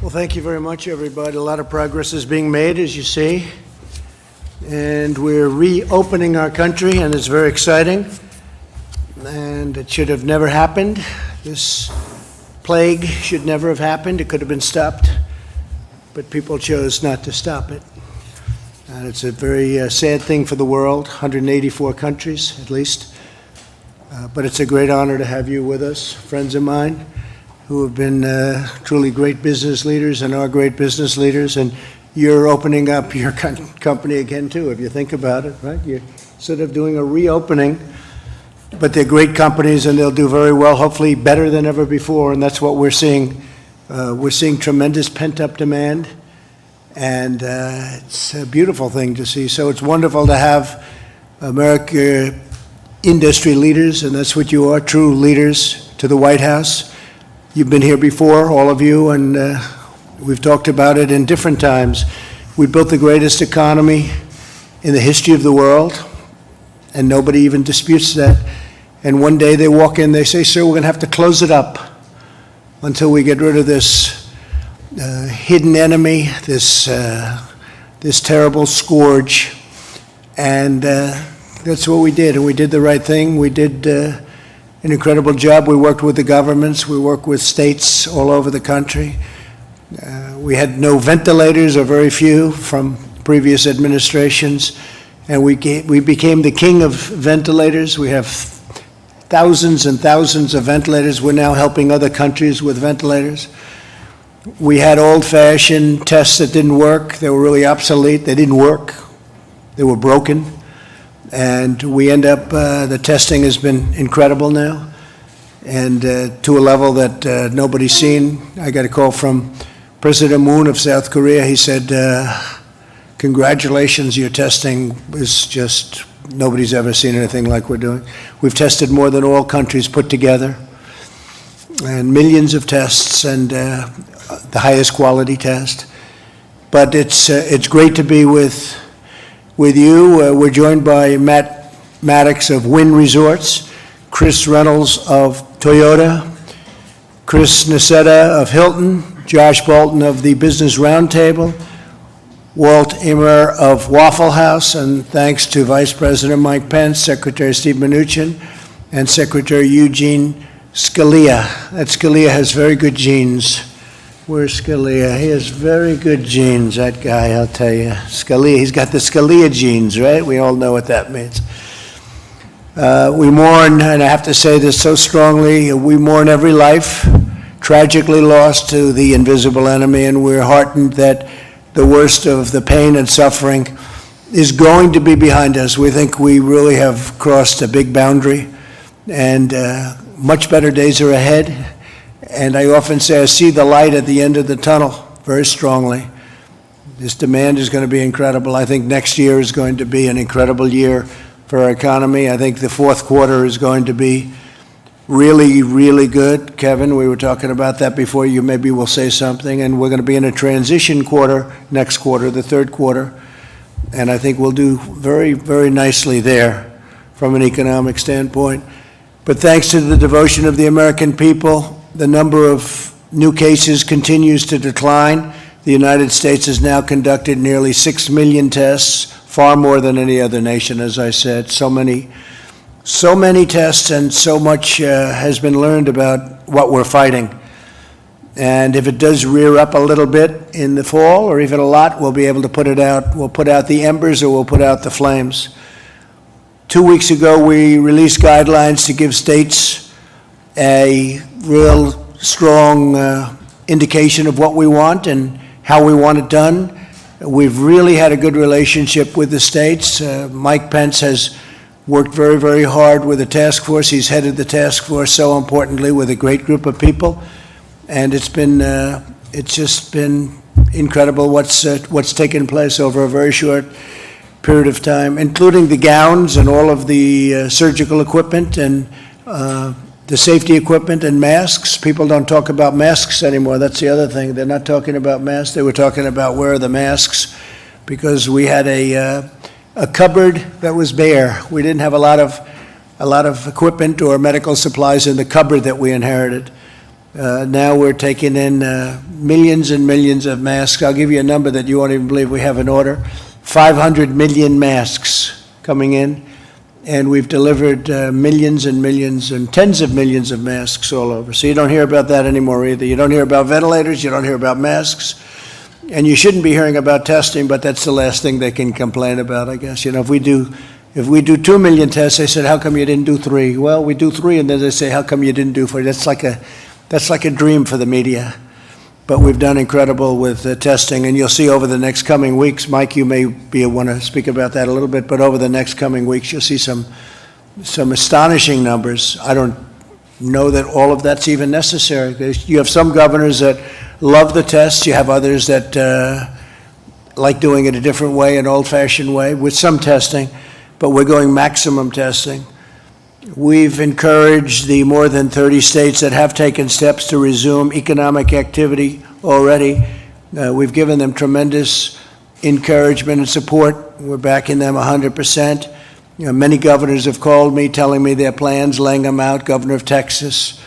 Well, thank you very much, everybody. A lot of progress is being made, as you see. And we're reopening our country, and it's very exciting. And it should have never happened. This plague should never have happened. It could have been stopped, but people chose not to stop it. And it's a very sad thing for the world, 184 countries at least. But it's a great honor to have you with us, friends of mine, who have been truly great business leaders and are great business leaders. And you're opening up your company again, too, if you think about it, right? You're sort of doing a reopening, but they're great companies and they'll do very well, hopefully better than ever before. And that's what we're seeing. We're seeing tremendous pent-up demand, and it's a beautiful thing to see. So it's wonderful to have America industry leaders, and that's what you are, true leaders, to the White House. You've been here before, all of you, and we've talked about it in different times. We built the greatest economy in the history of the world, and nobody even disputes that. And one day they walk in, they say, "Sir, we're going to have to close it up until we get rid of this hidden enemy, this terrible scourge." And that's what we did, and we did the right thing. We did an incredible job. We worked with the governments. We worked with states all over the country. We had no ventilators, or very few, from previous administrations, and we became the king of ventilators. We have thousands and thousands of ventilators. We're now helping other countries with ventilators. We had old-fashioned tests that didn't work. They were really obsolete. They didn't work. They were broken. And we end up, the testing has been incredible now, and to a level that nobody's seen. I got a call from President Moon of South Korea. He said, "Congratulations, your testing is just, nobody's ever seen anything like we're doing." We've tested more than all countries put together, and millions of tests, and the highest quality test. But it's great to be with you. We're joined by Matt Maddox of Wynn Resorts, Chris Reynolds of Toyota, Chris Nassetta of Hilton, Josh Bolton of the Business Roundtable, Walt Ehmer of Waffle House, and thanks to Vice President Mike Pence, Secretary Steve Mnuchin, and Secretary Eugene Scalia. That Scalia has very good genes. Where's Scalia? He has very good genes, that guy, I'll tell you. Scalia, he's got the Scalia genes, right? We all know what that means. We mourn, and I have to say this so strongly, we mourn every life tragically lost to the invisible enemy, and we're heartened that the worst of the pain and suffering is going to be behind us. We think we really have crossed a big boundary, and much better days are ahead. And I often say I see the light at the end of the tunnel very strongly. This demand is going to be incredible. I think next year is going to be an incredible year for our economy. I think the fourth quarter is going to be really, really good. Kevin, we were talking about that before. You maybe will say something. And we're going to be in a transition quarter next quarter, the third quarter. And I think we'll do very, very nicely there from an economic standpoint. But thanks to the devotion of the American people, the number of new cases continues to decline. The United States has now conducted nearly 6 million tests, far more than any other nation, as I said. So many tests, and so much has been learned about what we're fighting. And if it does rear up a little bit in the fall, or even a lot, we'll be able to put it out. We'll put out the embers, or we'll put out the flames. 2 weeks ago, we released guidelines to give states a real strong indication of what we want and how we want it done. We've really had a good relationship with the states. Mike Pence has worked very, very hard with the task force. He's headed the task force, so importantly, with a great group of people. And it's just been incredible what's taken place over a very short period of time, including the gowns and all of the surgical equipment and the safety equipment and masks. People don't talk about masks anymore. That's the other thing. They're not talking about masks. They were talking about where are the masks, because we had a cupboard that was bare. We didn't have a lot of equipment or medical supplies in the cupboard that we inherited. Now we're taking in millions and millions of masks. I'll give you a number that you won't even believe we have in order. 500 million masks coming in, and we've delivered millions and millions and tens of millions of masks all over. So you don't hear about that anymore either. You don't hear about ventilators, you don't hear about masks, and you shouldn't be hearing about testing, but that's the last thing they can complain about, I guess. You know, if we do 2 million tests, they said, how come you didn't do 3? Well, we do 3, and then they say, how come you didn't do 4? That's like a dream for the media. But we've done incredible with testing, and you'll see over the next coming weeks, Mike, you may want to speak about that a little bit, but over the next coming weeks, you'll see some astonishing numbers. I don't know that all of that's even necessary. You have some governors that love the tests. You have others that like doing it a different way, an old-fashioned way, with some testing, but we're going maximum testing. We've encouraged the more than 30 states that have taken steps to resume economic activity already. We've given them tremendous encouragement and support. We're backing them 100%. You know, many governors have called me, telling me their plans, laying them out. Governor of Texas,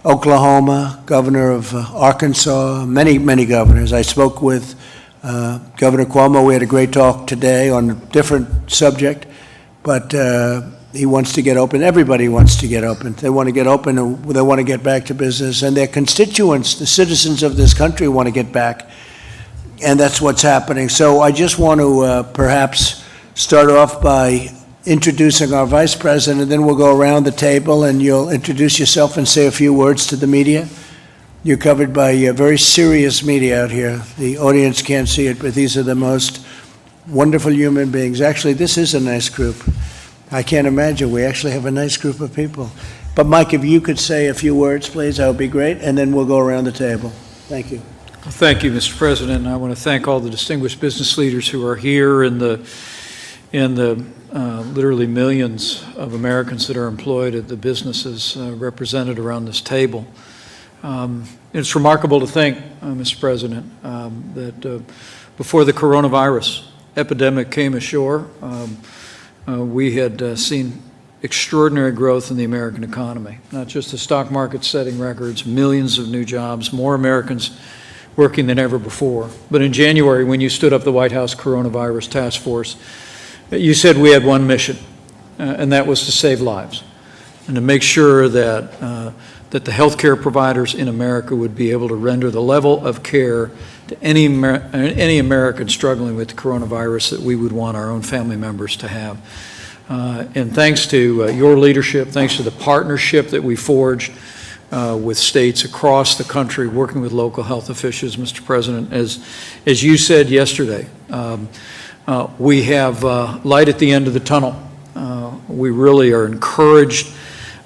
Oklahoma, Governor of Arkansas, many governors. I spoke with Governor Cuomo. We had a great talk today on a different subject, but he wants to get open. Everybody wants to get open. They want to get open, and they want to get back to business, and their constituents, the citizens of this country, want to get back, and that's what's happening. So I just want to perhaps start off by introducing our Vice President, and then we'll go around the table, and you'll introduce yourself and say a few words to the media. You're covered by very serious media out here. The audience can't see it, but these are the most wonderful human beings. Actually, this is a nice group. I can't imagine. We actually have a nice group of people. But Mike, if you could say a few words, please, that would be great, and then we'll go around the table. Thank you. Well, thank you, Mr. President. I want to thank all the distinguished business leaders who are here and the literally millions of Americans that are employed at the businesses represented around this table. It's remarkable to think, Mr. President, that before the coronavirus epidemic came ashore, we had seen extraordinary growth in the American economy, not just the stock market setting records, millions of new jobs, more Americans working than ever before. But in January, when you stood up the White House Coronavirus Task Force, you said we had one mission, and that was to save lives and to make sure that the healthcare providers in America would be able to render the level of care to any American struggling with the coronavirus that we would want our own family members to have. And thanks to your leadership, thanks to the partnership that we forged with states across the country, working with local health officials, Mr. President, as you said yesterday, we have light at the end of the tunnel. We really are encouraged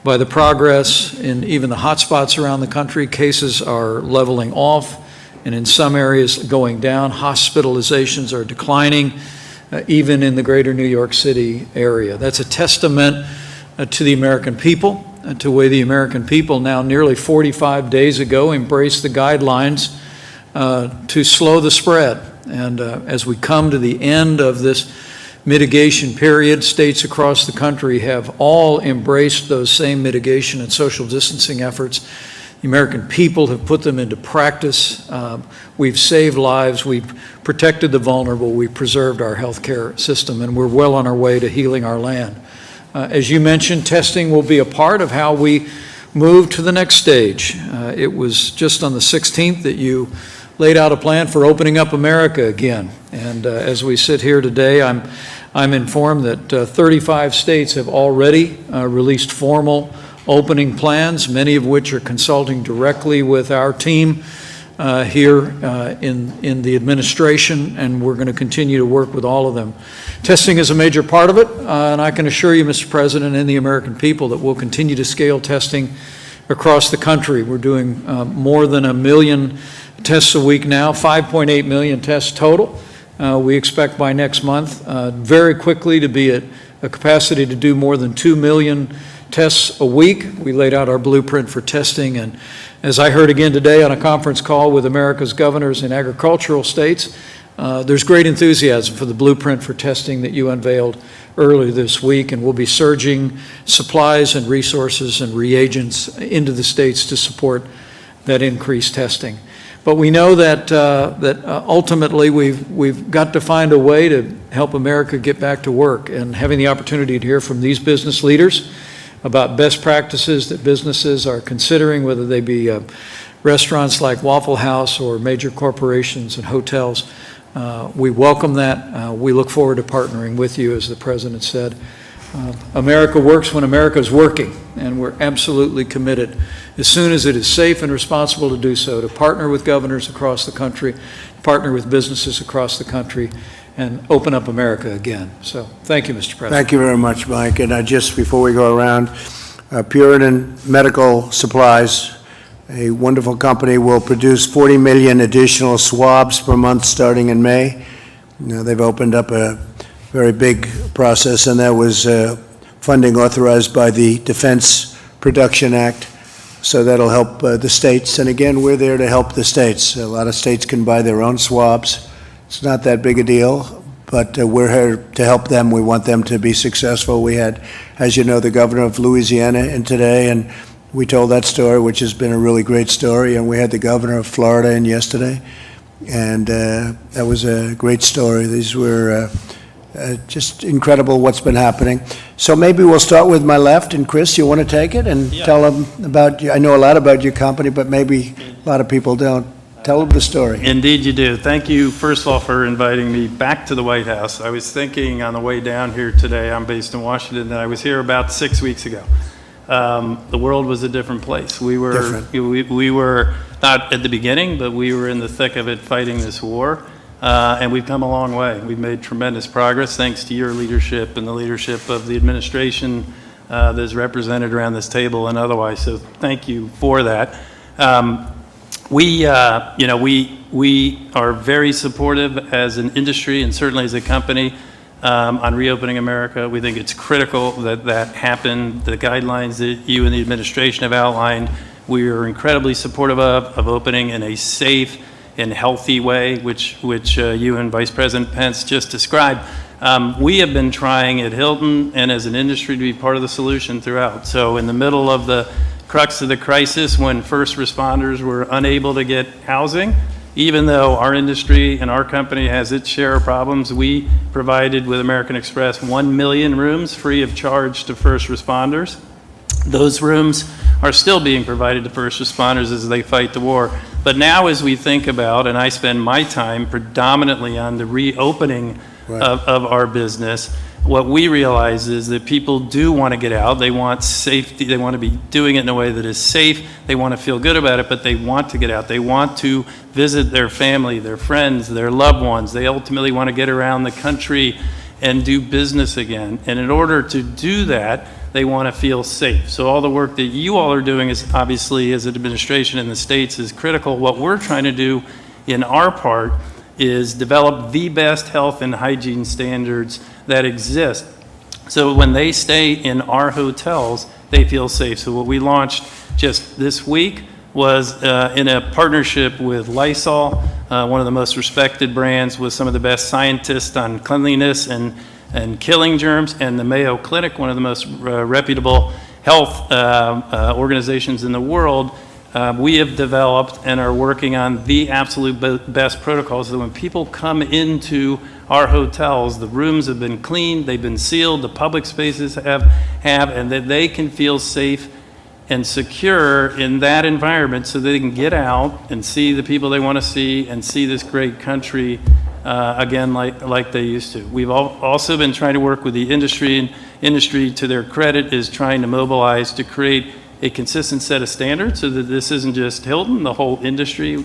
by the progress in even the hot spots around the country. Cases are leveling off, and in some areas going down. Hospitalizations are declining, even in the greater New York City area. That's a testament to the American people, to the way the American people now nearly 45 days ago embraced the guidelines to slow the spread. And as we come to the end of this mitigation period, states across the country have all embraced those same mitigation and social distancing efforts. The American people have put them into practice. We've saved lives, we've protected the vulnerable, we've preserved our healthcare system, and we're well on our way to healing our land. As you mentioned, testing will be a part of how we move to the next stage. It was just on the 16th that you laid out a plan for opening up America again. And as we sit here today, I'm informed that 35 states have already released formal opening plans, many of which are consulting directly with our team here in the administration, and we're going to continue to work with all of them. Testing is a major part of it, and I can assure you, Mr. President, and the American people that we'll continue to scale testing across the country. We're doing more than 1 million tests a week now, 5.8 million tests total. We expect by next month very quickly to be at a capacity to do more than 2 million tests a week. We laid out our blueprint for testing, and as I heard again today on a conference call with America's governors in agricultural states, there's great enthusiasm for the blueprint for testing that you unveiled earlier this week, and we'll be surging supplies and resources and reagents into the states to support that increased testing. But we know that ultimately we've got to find a way to help America get back to work, and having the opportunity to hear from these business leaders about best practices that businesses are considering, whether they be restaurants like Waffle House or major corporations and hotels. We welcome that. We look forward to partnering with you, as the President said. America works when America is working, and we're absolutely committed, as soon as it is safe and responsible to do so, to partner with governors across the country, partner with businesses across the country, and open up America again. So thank you, Mr. President. Thank you very much, Mike. And just before we go around, Puritan Medical Supplies, a wonderful company, will produce 40 million additional swabs per month starting in May. Now, they've opened up a very big process, and that was funding authorized by the Defense Production Act. So that'll help the states. And again, we're there to help the states. A lot of states can buy their own swabs. It's not that big a deal, but we're here to help them. We want them to be successful. We had, as you know, the governor of Louisiana in today, and we told that story, which has been a really great story. And we had the governor of Florida in yesterday, and that was a great story. These were just incredible what's been happening. So maybe we'll start with my left, and Chris, you want to take it and tell them about, I know a lot about your company, but maybe a lot of people don't. Tell them the story. Indeed you do. Thank you, first of all, for inviting me back to the White House. I was thinking on the way down here today, I'm based in Washington, that I was here about 6 weeks ago. The world was a different place. We were not at the beginning, but we were in the thick of it fighting this war. And we've come a long way. We've made tremendous progress thanks to your leadership and the leadership of the administration that is represented around this table and otherwise. So thank you for that. We are very supportive as an industry and certainly as a company on reopening America. We think it's critical that that happen. The guidelines that you and the administration have outlined, we are incredibly supportive of opening in a safe and healthy way, which you and Vice President Pence just described. We have been trying at Hilton and as an industry to be part of the solution throughout. So in the middle of the crux of the crisis, when first responders were unable to get housing, even though our industry and our company has its share of problems, we provided with American Express 1 million rooms free of charge to first responders. Those rooms are still being provided to first responders as they fight the war. But now as we think about, and I spend my time predominantly on the reopening of our business, what we realize is that people do want to get out. They want safety. They want to be doing it in a way that is safe. They want to feel good about it, but they want to get out. They want to visit their family, their friends, their loved ones. They ultimately want to get around the country and do business again. And in order to do that, they want to feel safe. So all the work that you all are doing is obviously, as an administration in the states, is critical. What we're trying to do in our part is develop the best health and hygiene standards that exist. So when they stay in our hotels, they feel safe. So what we launched just this week was in a partnership with Lysol, one of the most respected brands with some of the best scientists on cleanliness and killing germs, and the Mayo Clinic, one of the most reputable health organizations in the world. We have developed and are working on the absolute best protocols so that when people come into our hotels, the rooms have been cleaned, they've been sealed, the public spaces have, and that they can feel safe and secure in that environment so they can get out and see the people they want to see and see this great country again like they used to. We've also been trying to work with the industry, and industry, to their credit, is trying to mobilize to create a consistent set of standards so that this isn't just Hilton. The whole industry,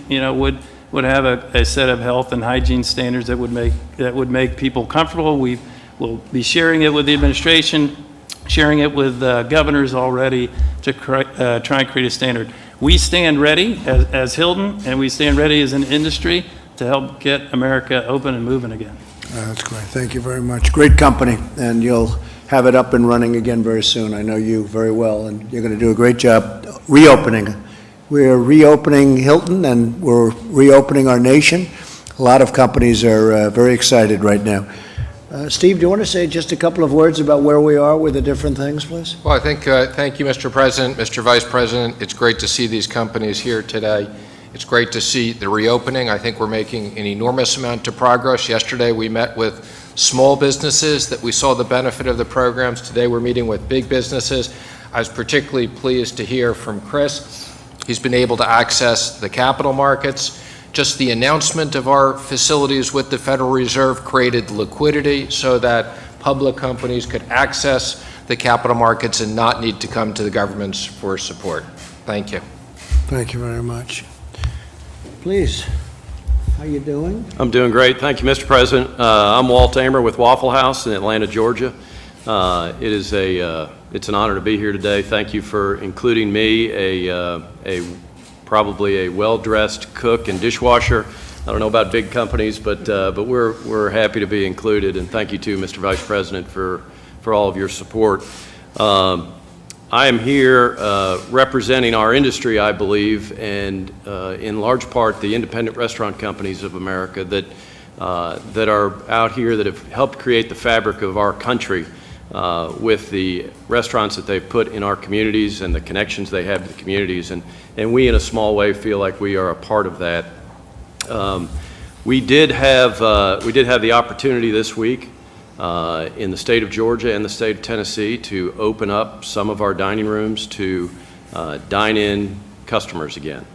would have a set of health and hygiene standards that would make people comfortable. We will be sharing it with the administration, sharing it with governors already to try and create a standard. We stand ready as Hilton, and we stand ready as an industry to help get America open and moving again. That's great. Thank you very much. Great company, and you'll have it up and running again very soon. I know you very well, and you're going to do a great job reopening. We're reopening Hilton, and we're reopening our nation. A lot of companies are very excited right now. Steve, do you want to say just a couple of words about where we are with the different things, please? Well, I think, thank you, Mr. President, Mr. Vice President. It's great to see these companies here today. It's great to see the reopening. I think we're making an enormous amount of progress. Yesterday, we met with small businesses that we saw the benefit of the programs. Today, we're meeting with big businesses. I was particularly pleased to hear from Chris. He's been able to access the capital markets. Just the announcement of our facilities with the Federal Reserve created liquidity so that public companies could access the capital markets and not need to come to the governments for support. Thank you. Thank you very much. Please, how you doing? I'm doing great. Thank you, Mr. President. I'm Walt Amer with Waffle House in Atlanta, Georgia. It's an honor to be here today. Thank you for including me, probably a well-dressed cook and dishwasher. I don't know about big companies, but we're happy to be included. And thank you too, Mr. Vice President, for all of your support. I am here representing our industry, I believe, and in large part the independent restaurant companies of America that are out here that have helped create the fabric of our country with the restaurants that they've put in our communities and the connections they have to the communities. And we, in a small way, feel like we are a part of that. We did have the opportunity this week in the state of Georgia and the state of Tennessee to open up some of our dining rooms to dine-in customers again.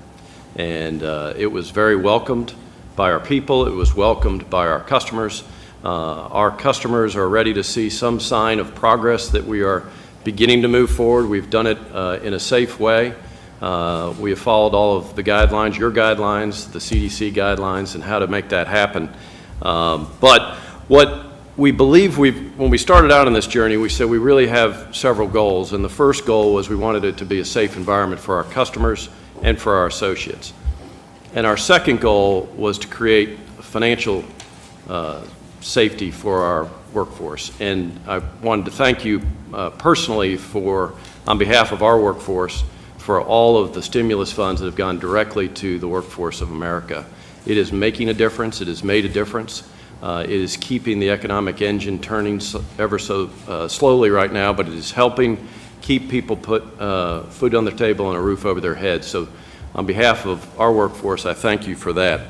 And it was very welcomed by our people. It was welcomed by our customers. Our customers are ready to see some sign of progress that we are beginning to move forward. We've done it in a safe way. We have followed all of the guidelines, your guidelines, the CDC guidelines, and how to make that happen. But what we believe when we started out on this journey, we said we really have several goals. And the first goal was we wanted it to be a safe environment for our customers and for our associates. And our second goal was to create financial safety for our workforce. And I wanted to thank you personally on behalf of our workforce, for all of the stimulus funds that have gone directly to the workforce of America. It is making a difference. It has made a difference. It is keeping the economic engine turning ever so slowly right now, but it is helping keep people put food on their table and a roof over their heads. So on behalf of our workforce, I thank you for that.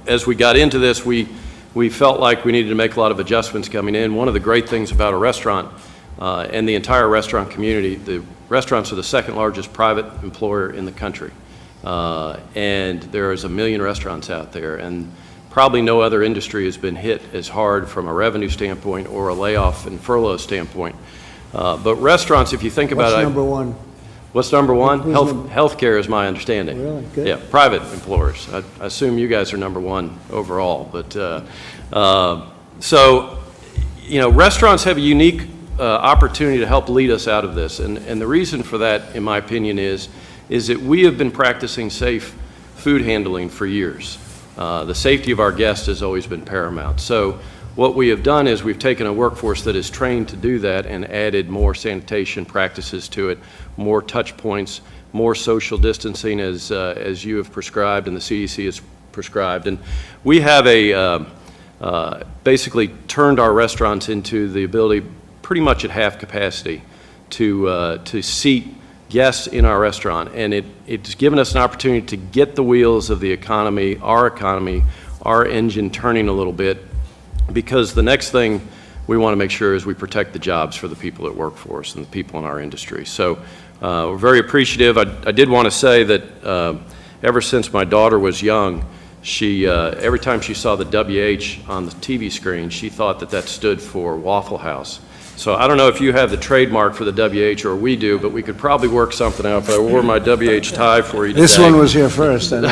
As we got into this, we felt like we needed to make a lot of adjustments coming in. One of the great things about a restaurant and the entire restaurant community, the restaurants are the second largest private employer in the country. And there is 1 million restaurants out there, and probably no other industry has been hit as hard from a revenue standpoint or a layoff and furlough standpoint. But restaurants, if you think about it. What's number one? What's number one? Healthcare is my understanding. Really? Good. Yeah, private employers. I assume you guys are number one overall. But so, restaurants have a unique opportunity to help lead us out of this. And the reason for that, in my opinion, is that we have been practicing safe food handling for years. The safety of our guests has always been paramount. So what we have done is we've taken a workforce that is trained to do that and added more sanitation practices to it, more touch points, more social distancing as you have prescribed and the CDC has prescribed. And we have basically turned our restaurants into the ability pretty much at half capacity to seat guests in our restaurant. And it's given us an opportunity to get the wheels of the economy, our engine turning a little bit, because the next thing we want to make sure is we protect the jobs for the people that work for us and the people in our industry. So we're very appreciative. I did want to say that ever since my daughter was young, she every time she saw the WH on the TV screen, she thought that stood for Waffle House. So I don't know if you have the trademark for the WH or we do, but we could probably work something out. But I wore my WH tie for you today. This one was here first. And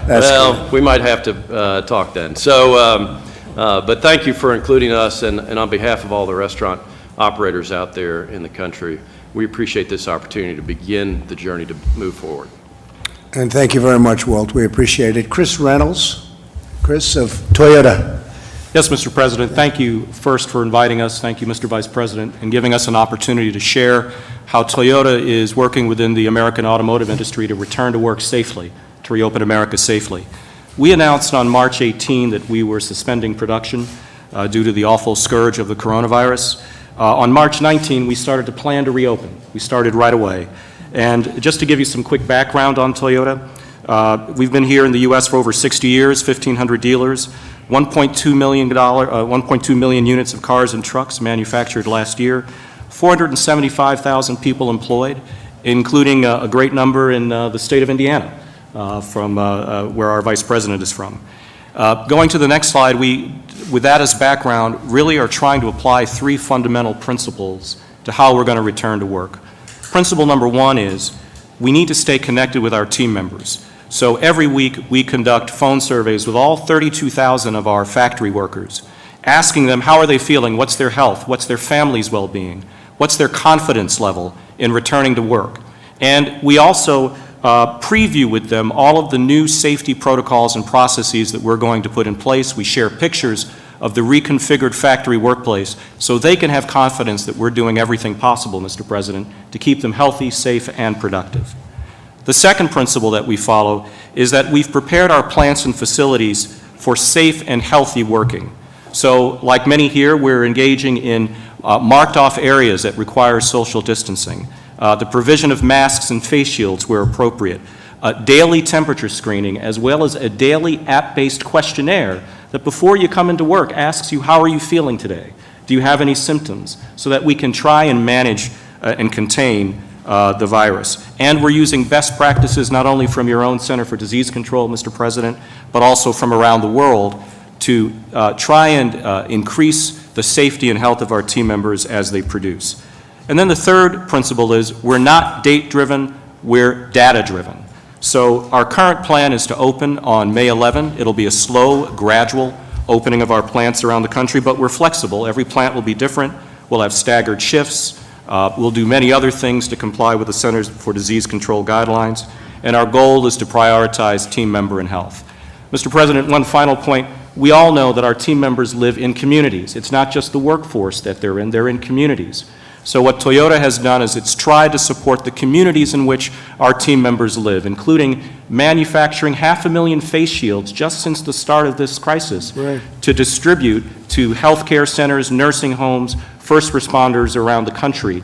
well, we might have to talk then. So, but thank you for including us, and on behalf of all the restaurant operators out there in the country, we appreciate this opportunity to begin the journey to move forward. And thank you very much, Walt. We appreciate it. Chris Reynolds, Chris of Toyota. Yes, Mr. President, thank you first for inviting us. Thank you, Mr. Vice President, and giving us an opportunity to share how Toyota is working within the American automotive industry to return to work safely, to reopen America safely. We announced on March 18 that we were suspending production due to the awful scourge of the coronavirus. On March 19, we started to plan to reopen. We started right away. And just to give you some quick background on Toyota, we've been here in the U.S. for over 60 years, 1,500 dealers, $1.2 million units of cars and trucks manufactured last year, 475,000 people employed, including a great number in the state of Indiana, from where our Vice President is from. Going to the next slide, we, with that as background, really are trying to apply three fundamental principles to how we're going to return to work. Principle number one is we need to stay connected with our team members. So every week we conduct phone surveys with all 32,000 of our factory workers, asking them how are they feeling, what's their health, what's their family's well-being, what's their confidence level in returning to work. And we also preview with them all of the new safety protocols and processes that we're going to put in place. We share pictures of the reconfigured factory workplace so they can have confidence that we're doing everything possible, Mr. President, to keep them healthy, safe, and productive. The second principle that we follow is that we've prepared our plants and facilities for safe and healthy working. So, like many here, we're engaging in marked-off areas that require social distancing, the provision of masks and face shields where appropriate, daily temperature screening, as well as a daily app-based questionnaire that before you come into work asks you, how are you feeling today? Do you have any symptoms? So that we can try and manage and contain the virus. And we're using best practices not only from your own Center for Disease Control, Mr. President, but also from around the world to try and increase the safety and health of our team members as they produce. And then the third principle is we're not date-driven, we're data-driven. So our current plan is to open on May 11. It'll be a slow, gradual opening of our plants around the country, but we're flexible. Every plant will be different. We'll have staggered shifts. We'll do many other things to comply with the Centers for Disease Control guidelines, and our goal is to prioritize team member and health. Mr. President, one final point. We all know that our team members live in communities. It's not just the workforce that they're in communities. So what Toyota has done is it's tried to support the communities in which our team members live, including manufacturing 500,000 face shields just since the start of this crisis to distribute to healthcare centers, nursing homes, first responders around the country,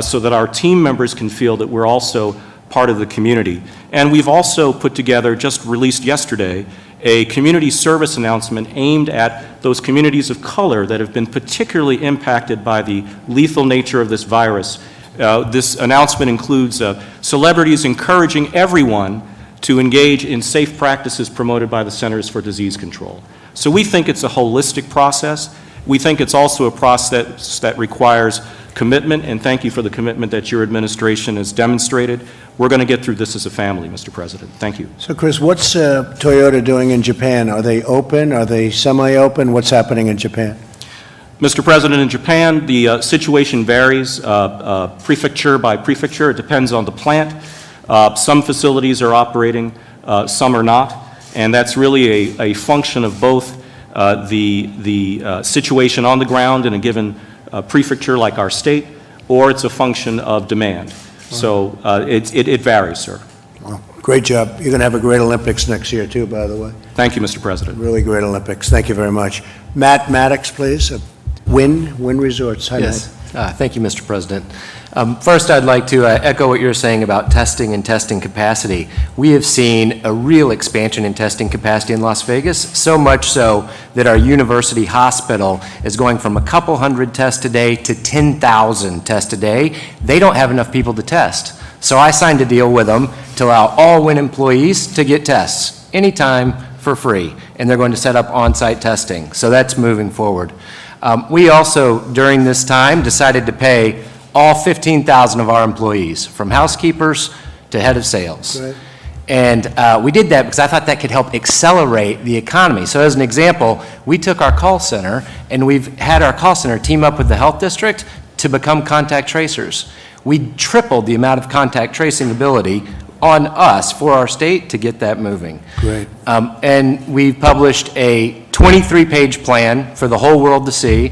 so that our team members can feel that we're also part of the community. And we've also put together, just released yesterday, a community service announcement aimed at those communities of color that have been particularly impacted by the lethal nature of this virus. This announcement includes celebrities encouraging everyone to engage in safe practices promoted by the Centers for Disease Control. So we think it's a holistic process. We think it's also a process that requires commitment, and thank you for the commitment that your administration has demonstrated. We're going to get through this as a family, Mr. President. Thank you. So, Chris, what's Toyota doing in Japan? Are they open? Are they semi-open? What's happening in Japan? Mr. President, in Japan, the situation varies prefecture by prefecture. It depends on the plant. Some facilities are operating, some are not, and that's really a function of both the situation on the ground in a given prefecture like our state, or it's a function of demand. So it varies, sir. Well, great job. You're going to have a great Olympics next year, too, by the way. Thank you, Mr. President. Really great Olympics. Thank you very much. Matt Maddox, please. Wynn Resorts. Hi, Yes. Thank you, Mr. President. First, I'd like to echo what you're saying about testing and testing capacity. We have seen a real expansion in testing capacity in Las Vegas, so much so that our university hospital is going from a couple hundred tests a day to 10,000 tests a day. They don't have enough people to test. So I signed a deal with them to allow all Wynn employees to get tests anytime for free, and they're going to set up on-site testing. So that's moving forward. We also, during this time, decided to pay all 15,000 of our employees, from housekeepers to head of sales. Right. And we did that because I thought that could help accelerate the economy. So as an example, we took our call center, and we've had our call center team up with the health district to become contact tracers. We tripled the amount of contact tracing ability on us for our state to get that moving. Great. And we've published a 23-page plan for the whole world to see.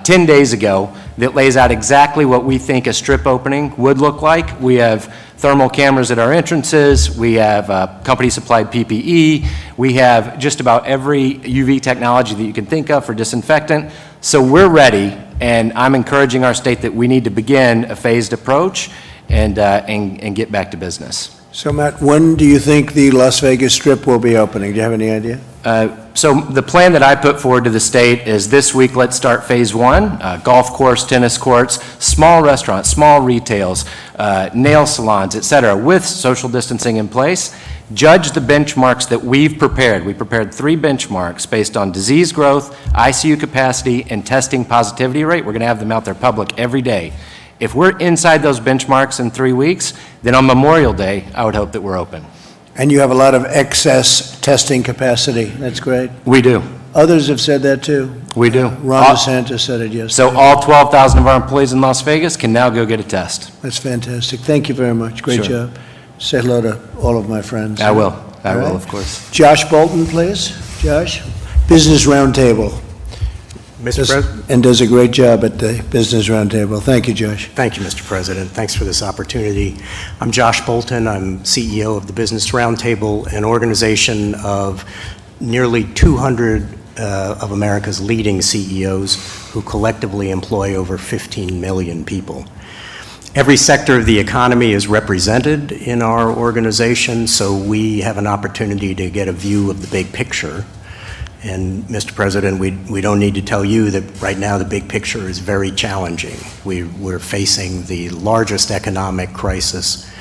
10 days ago that lays out exactly what we think a strip opening would look like. We have thermal cameras at our entrances. We have company-supplied PPE. We have just about every UV technology that you can think of for disinfectant. So we're ready, and I'm encouraging our state that we need to begin a phased approach and get back to business. So Matt, when do you think the Las Vegas Strip will be opening? Do you have any idea? So the plan that I put forward to the state is this week, let's start phase one, golf course, tennis courts, small restaurants, small retails, nail salons, et cetera, with social distancing in place. Judge the benchmarks that we've prepared. We prepared 3 benchmarks based on disease growth, ICU capacity, and testing positivity rate. We're going to have them out there public every day. If we're inside those benchmarks in 3 weeks, then on Memorial Day, I would hope that we're open. And you have a lot of excess testing capacity. That's great. We do. Others have said that too. We do. Ron DeSantis said it yesterday. So all 12,000 of our employees in Las Vegas can now go get a test. That's fantastic. Thank you very much. Great Sure. job. Say hello to all of my friends. I will. I All will, right. of course. Josh Bolton, please. Josh, Business Roundtable. Mr. President. And does a great job at the Business Roundtable. Thank you, Josh. Thank you, Mr. President. Thanks for this opportunity. I'm Josh Bolton. I'm CEO of the Business Roundtable, an organization of nearly 200 of America's leading CEOs who collectively employ over 15 million people. Every sector of the economy is represented in our organization, so we have an opportunity to get a view of the big picture. And, Mr. President, we don't need to tell you that right now the big picture is very challenging. We're facing the largest economic crisis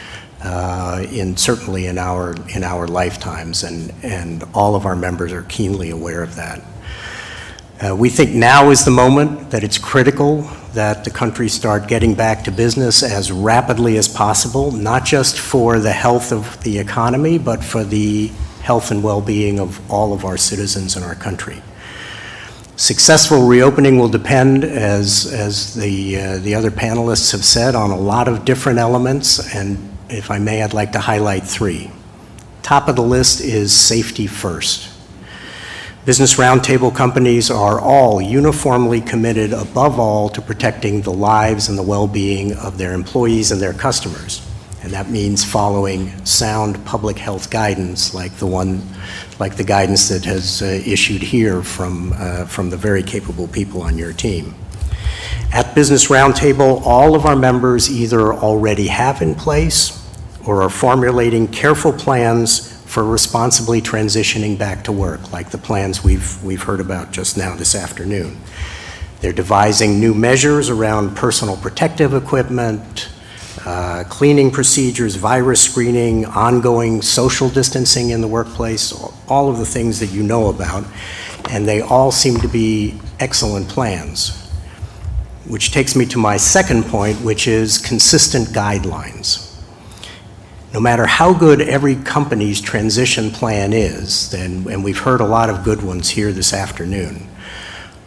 certainly in our lifetimes, and all of our members are keenly aware of that. We think now is the moment that it's critical that the country start getting back to business as rapidly as possible, not just for the health of the economy, but for the health and well-being of all of our citizens in our country. Successful reopening will depend, as the other panelists have said, on a lot of different elements, and if I may, I'd like to highlight 3. Top of the list is safety first. Business Roundtable companies are all uniformly committed, above all, to protecting the lives and the well-being of their employees and their customers. And that means following sound public health guidance like the guidance that has issued here from the very capable people on your team. At Business Roundtable, all of our members either already have in place or are formulating careful plans for responsibly transitioning back to work, like the plans we've heard about just now this afternoon. They're devising new measures around personal protective equipment, cleaning procedures, virus screening, ongoing social distancing in the workplace, all of the things that you know about, and they all seem to be excellent plans. Which takes me to my second point, which is consistent guidelines. No matter how good every company's transition plan is, and we've heard a lot of good ones here this afternoon,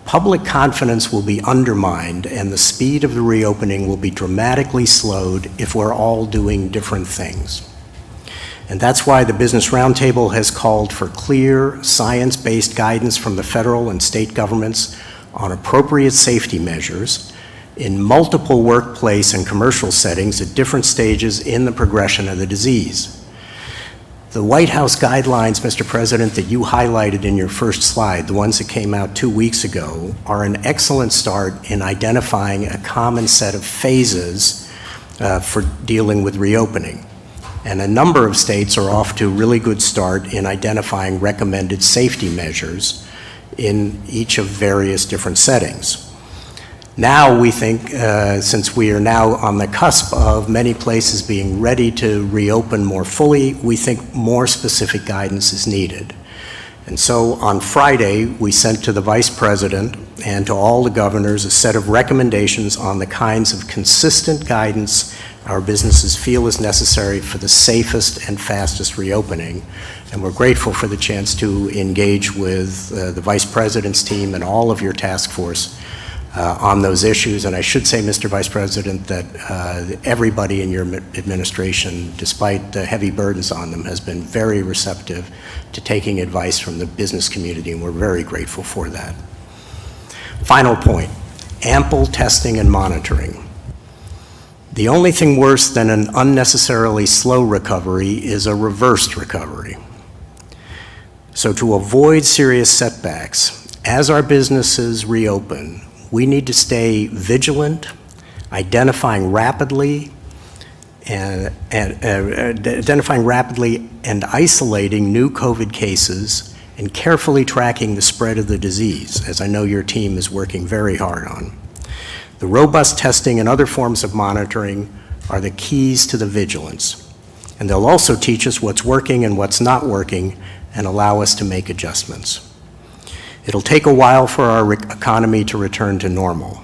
public confidence will be undermined and the speed of the reopening will be dramatically slowed if we're all doing different things. And that's why the Business Roundtable has called for clear, science-based guidance from the federal and state governments on appropriate safety measures in multiple workplace and commercial settings at different stages in the progression of the disease. The White House guidelines, Mr. President, that you highlighted in your first slide, the ones that came out 2 weeks ago, are an excellent start in identifying a common set of phases for dealing with reopening. And a number of states are off to a really good start in identifying recommended safety measures in each of various different settings. Now we think, since we are now on the cusp of many places being ready to reopen more fully, we think more specific guidance is needed. And so on Friday, we sent to the Vice President and to all the governors a set of recommendations on the kinds of consistent guidance our businesses feel is necessary for the safest and fastest reopening. And we're grateful for the chance to engage with the Vice President's team and all of your task force on those issues. And I should say, Mr. Vice President, that everybody in your administration, despite the heavy burdens on them, has been very receptive to taking advice from the business community, and we're very grateful for that. Final point. ample testing and monitoring. The only thing worse than an unnecessarily slow recovery is a reversed recovery. So to avoid serious setbacks, as our businesses reopen, we need to stay vigilant, identifying rapidly and isolating new COVID cases and carefully tracking the spread of the disease, as I know your team is working very hard on. The robust testing and other forms of monitoring are the keys to the vigilance, and they'll also teach us what's working and what's not working and allow us to make adjustments. It'll take a while for our economy to return to normal,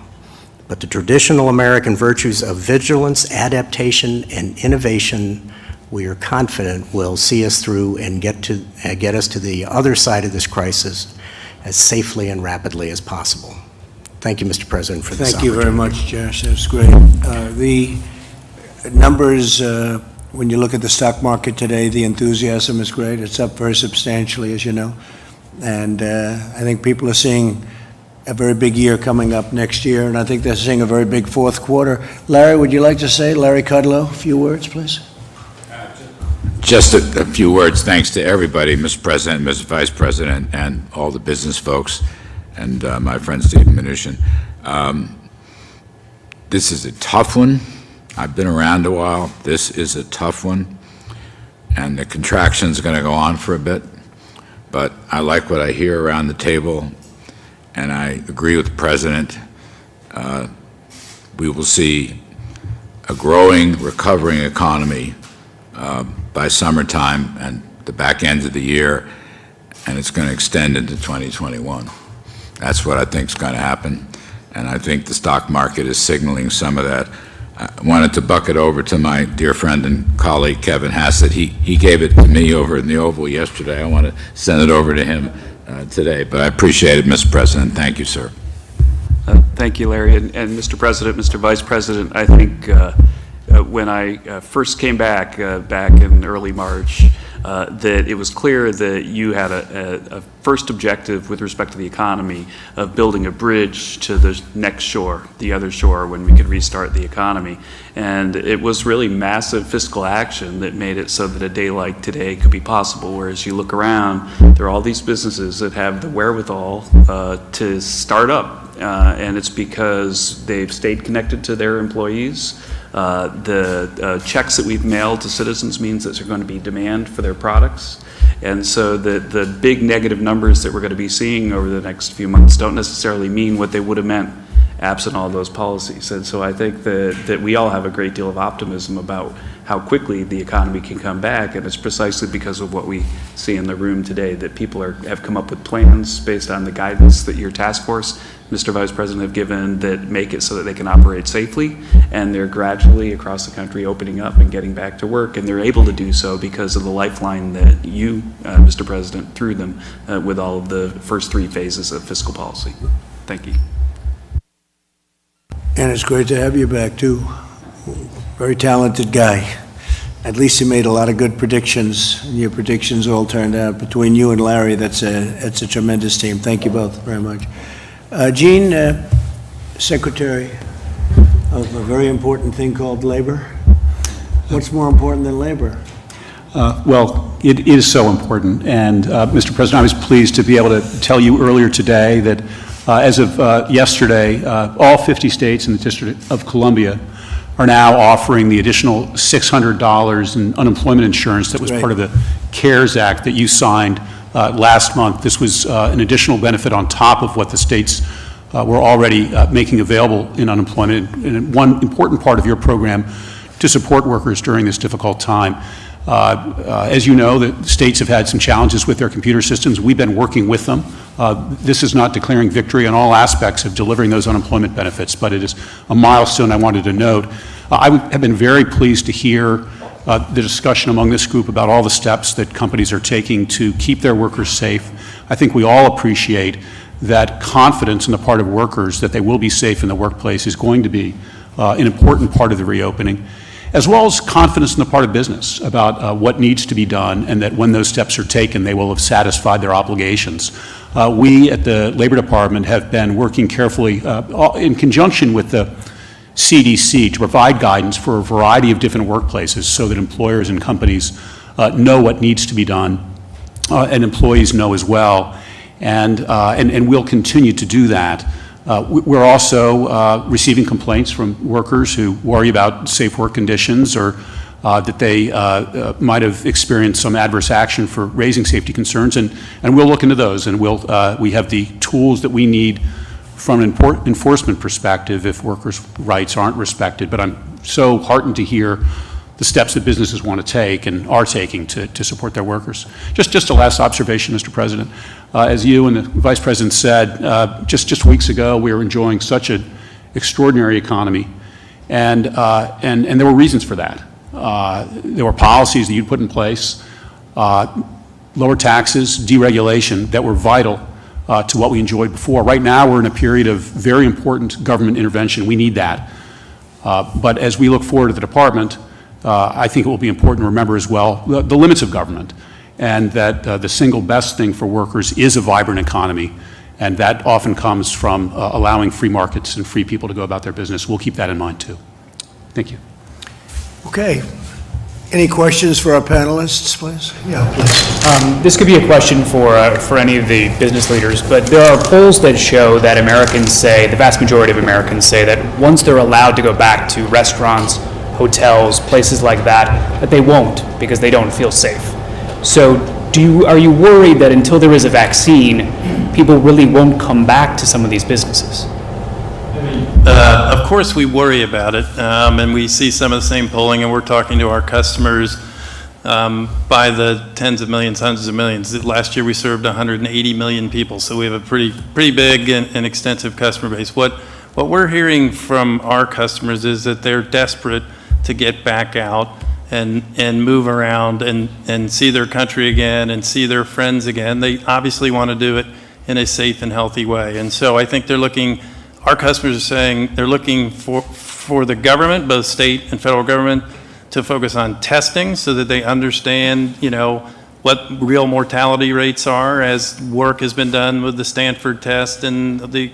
but the traditional American virtues of vigilance, adaptation, and innovation, we are confident will see us through and get us to the other side of this crisis as safely and rapidly as possible. Thank you, Mr. President, for this opportunity. Thank you very much, Josh. That's great. The numbers, when you look at the stock market today, the enthusiasm is great. It's up very substantially, as you know. And I think people are seeing a very big year coming up next year, and I think they're seeing a very big fourth quarter. Larry, would you like to say, Larry Kudlow, a few words, please? Just a few words. Thanks to everybody, Mr. President, Mr. Vice President, and all the business folks, and my friend Stephen Mnuchin. This is a tough one. I've been around a while. This is a tough one, and the contraction's going to go on for a bit. But I like what I hear around the table, and I agree with the President. We will see a growing, recovering economy by summertime and the back end of the year, and it's going to extend into 2021. That's what I think is going to happen, and I think the stock market is signaling some of that. I wanted to buck it over to my dear friend and colleague, Kevin Hassett. He gave it to me over in the Oval yesterday. I want to send it over to him today, but I appreciate it, Mr. President. Thank you, sir. Thank you, Larry. And Mr. President, Mr. Vice President, I think when I first came back in early March, that it was clear that you had a first objective with respect to the economy of building a bridge to the next shore, the other shore, when we could restart the economy. And it was really massive fiscal action that made it so that a day like today could be possible, whereas you look around, there are all these businesses that have the wherewithal to start up, and it's because they've stayed connected to their employees. The checks that we've mailed to citizens means that there's going to be demand for their products. And so the big negative numbers that we're going to be seeing over the next few months don't necessarily mean what they would have meant absent all those policies. And so I think that we all have a great deal of optimism about how quickly the economy can come back, and it's precisely because of what we see in the room today, that people have come up with plans based on the guidance that your task force, Mr. Vice President, have given that make it so that they can operate safely, and they're gradually across the country opening up and getting back to work, and they're able to do so because of the lifeline that you, Mr. President, threw them with all of the first three phases of fiscal policy. Thank you. And it's great to have you back, too. Very talented guy. At least you made a lot of good predictions, and your predictions all turned out. Between you and Larry, that's a tremendous team. Thank you both very much. Gene, Secretary of a very important thing called labor. What's more important than labor? Well, it is so important, and Mr. President, I was pleased to be able to tell you earlier today that as of yesterday, all 50 states and the District of Columbia are now offering the additional $600 in unemployment insurance that was part of the CARES Act that you signed last month. This was an additional benefit on top of what the states were already making available in unemployment, and one important part of your program to support workers during this difficult time. As you know, the states have had some challenges with their computer systems. We've been working with them. This is not declaring victory on all aspects of delivering those unemployment benefits, but it is a milestone I wanted to note. I have been very pleased to hear the discussion among this group about all the steps that companies are taking to keep their workers safe. I think we all appreciate that confidence on the part of workers that they will be safe in the workplace is going to be an important part of the reopening, as well as confidence on the part of business about what needs to be done, and that when those steps are taken, they will have satisfied their obligations. we at the Labor Department have been working carefully in conjunction with the CDC to provide guidance for a variety of different workplaces so that employers and companies know what needs to be done, and employees know as well. And we'll continue to do that. We're also receiving complaints from workers who worry about safe work conditions or that they might have experienced some adverse action for raising safety concerns, and we'll look into those, and we have the tools that we need from an enforcement perspective if workers' rights aren't respected. But I'm so heartened to hear the steps that businesses want to take and are taking to support their workers. Just a last observation, Mr. President. As you and the Vice President said, just weeks ago, we were enjoying such an extraordinary economy, and there were reasons for that. There were policies that you'd put in place, lower taxes, deregulation, that were vital to what we enjoyed before. Right now, we're in a period of very important government intervention. We need that. But as we look forward to the department, I think it will be important to remember as well the limits of government, and that the single best thing for workers is a vibrant economy, and that often comes from allowing free markets and free people to go about their business. We'll keep that in mind, too. Thank you. Okay. Any questions for our panelists, please? Yeah, please. This could be a question for any of the business leaders, but there are polls that show that Americans say, the vast majority of Americans say that once they're allowed to go back to restaurants, hotels, places like that they won't because they don't feel safe. So are you worried that until there is a vaccine, people really won't come back to some of these businesses? Of course, we worry about it, and we see some of the same polling, and we're talking to our customers by the tens of millions, hundreds of millions. Last year, we served 180 million people, so we have a pretty big and extensive customer base. What we're hearing from our customers is that they're desperate to get back out and move around and see their country again and see their friends again. They obviously want to do it in a safe and healthy way, and so I think they're looking. Our customers are saying they're looking for the government, both state and federal government, to focus on testing so that they understand, what real mortality rates are, as work has been done with the Stanford test and the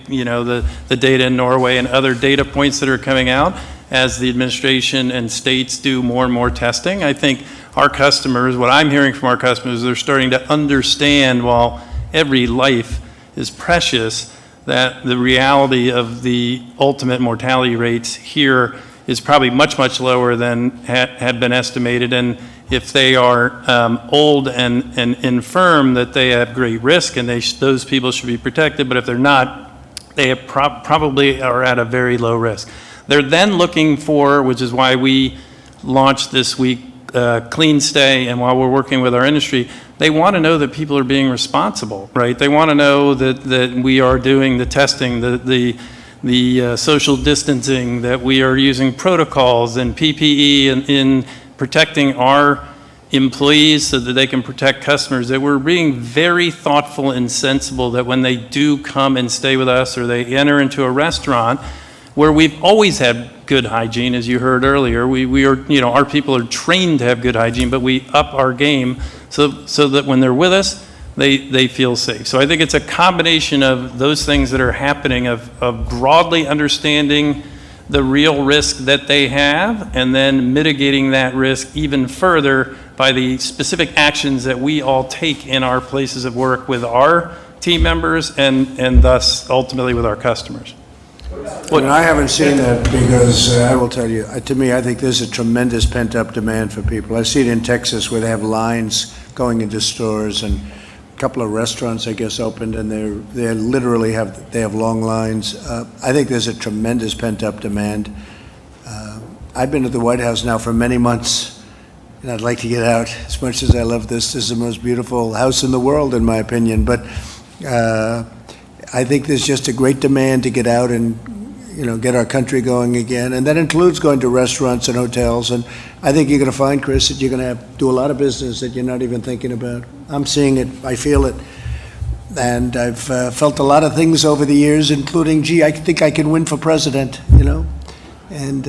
data in Norway and other data points that are coming out as the administration and states do more and more testing. I think our customers, what I'm hearing from our customers, they're starting to understand, while every life is precious, that the reality of the ultimate mortality rates here is probably much, much lower than had been estimated. And if they are old and infirm, that they have great risk, and those people should be protected. But if they're not, they probably are at a very low risk. They're then looking for, which is why we launched this week, Clean Stay, and while we're working with our industry, they want to know that people are being responsible, right? They want to know that we are doing the testing, the social distancing, that we are using protocols and PPE in protecting our employees so that they can protect customers, that we're being very thoughtful and sensible, that when they do come and stay with us or they enter into a restaurant, where we've always had good hygiene, as you heard earlier. We are, our people are trained to have good hygiene, but we up our game so that when they're with us, they feel safe. So I think it's a combination of those things that are happening, of broadly understanding the real risk that they have, and then mitigating that risk even further by the specific actions that we all take in our places of work with our team members and thus ultimately with our customers. Well, I haven't seen that because I will tell you, to me, I think there's a tremendous pent-up demand for people. I see it in Texas where they have lines going into stores, and a couple of restaurants, I guess, opened, and they literally have long lines. I think there's a tremendous pent-up demand. I've been at the White House now for many months, and I'd like to get out. As much as I love this, this is the most beautiful house in the world, in my opinion. But I think there's just a great demand to get out and, get our country going again. And that includes going to restaurants and hotels. And I think you're going to find, Chris, that you're going to do a lot of business that you're not even thinking about. I'm seeing it. I feel it. And I've felt a lot of things over the years, including, I think I can win for president, And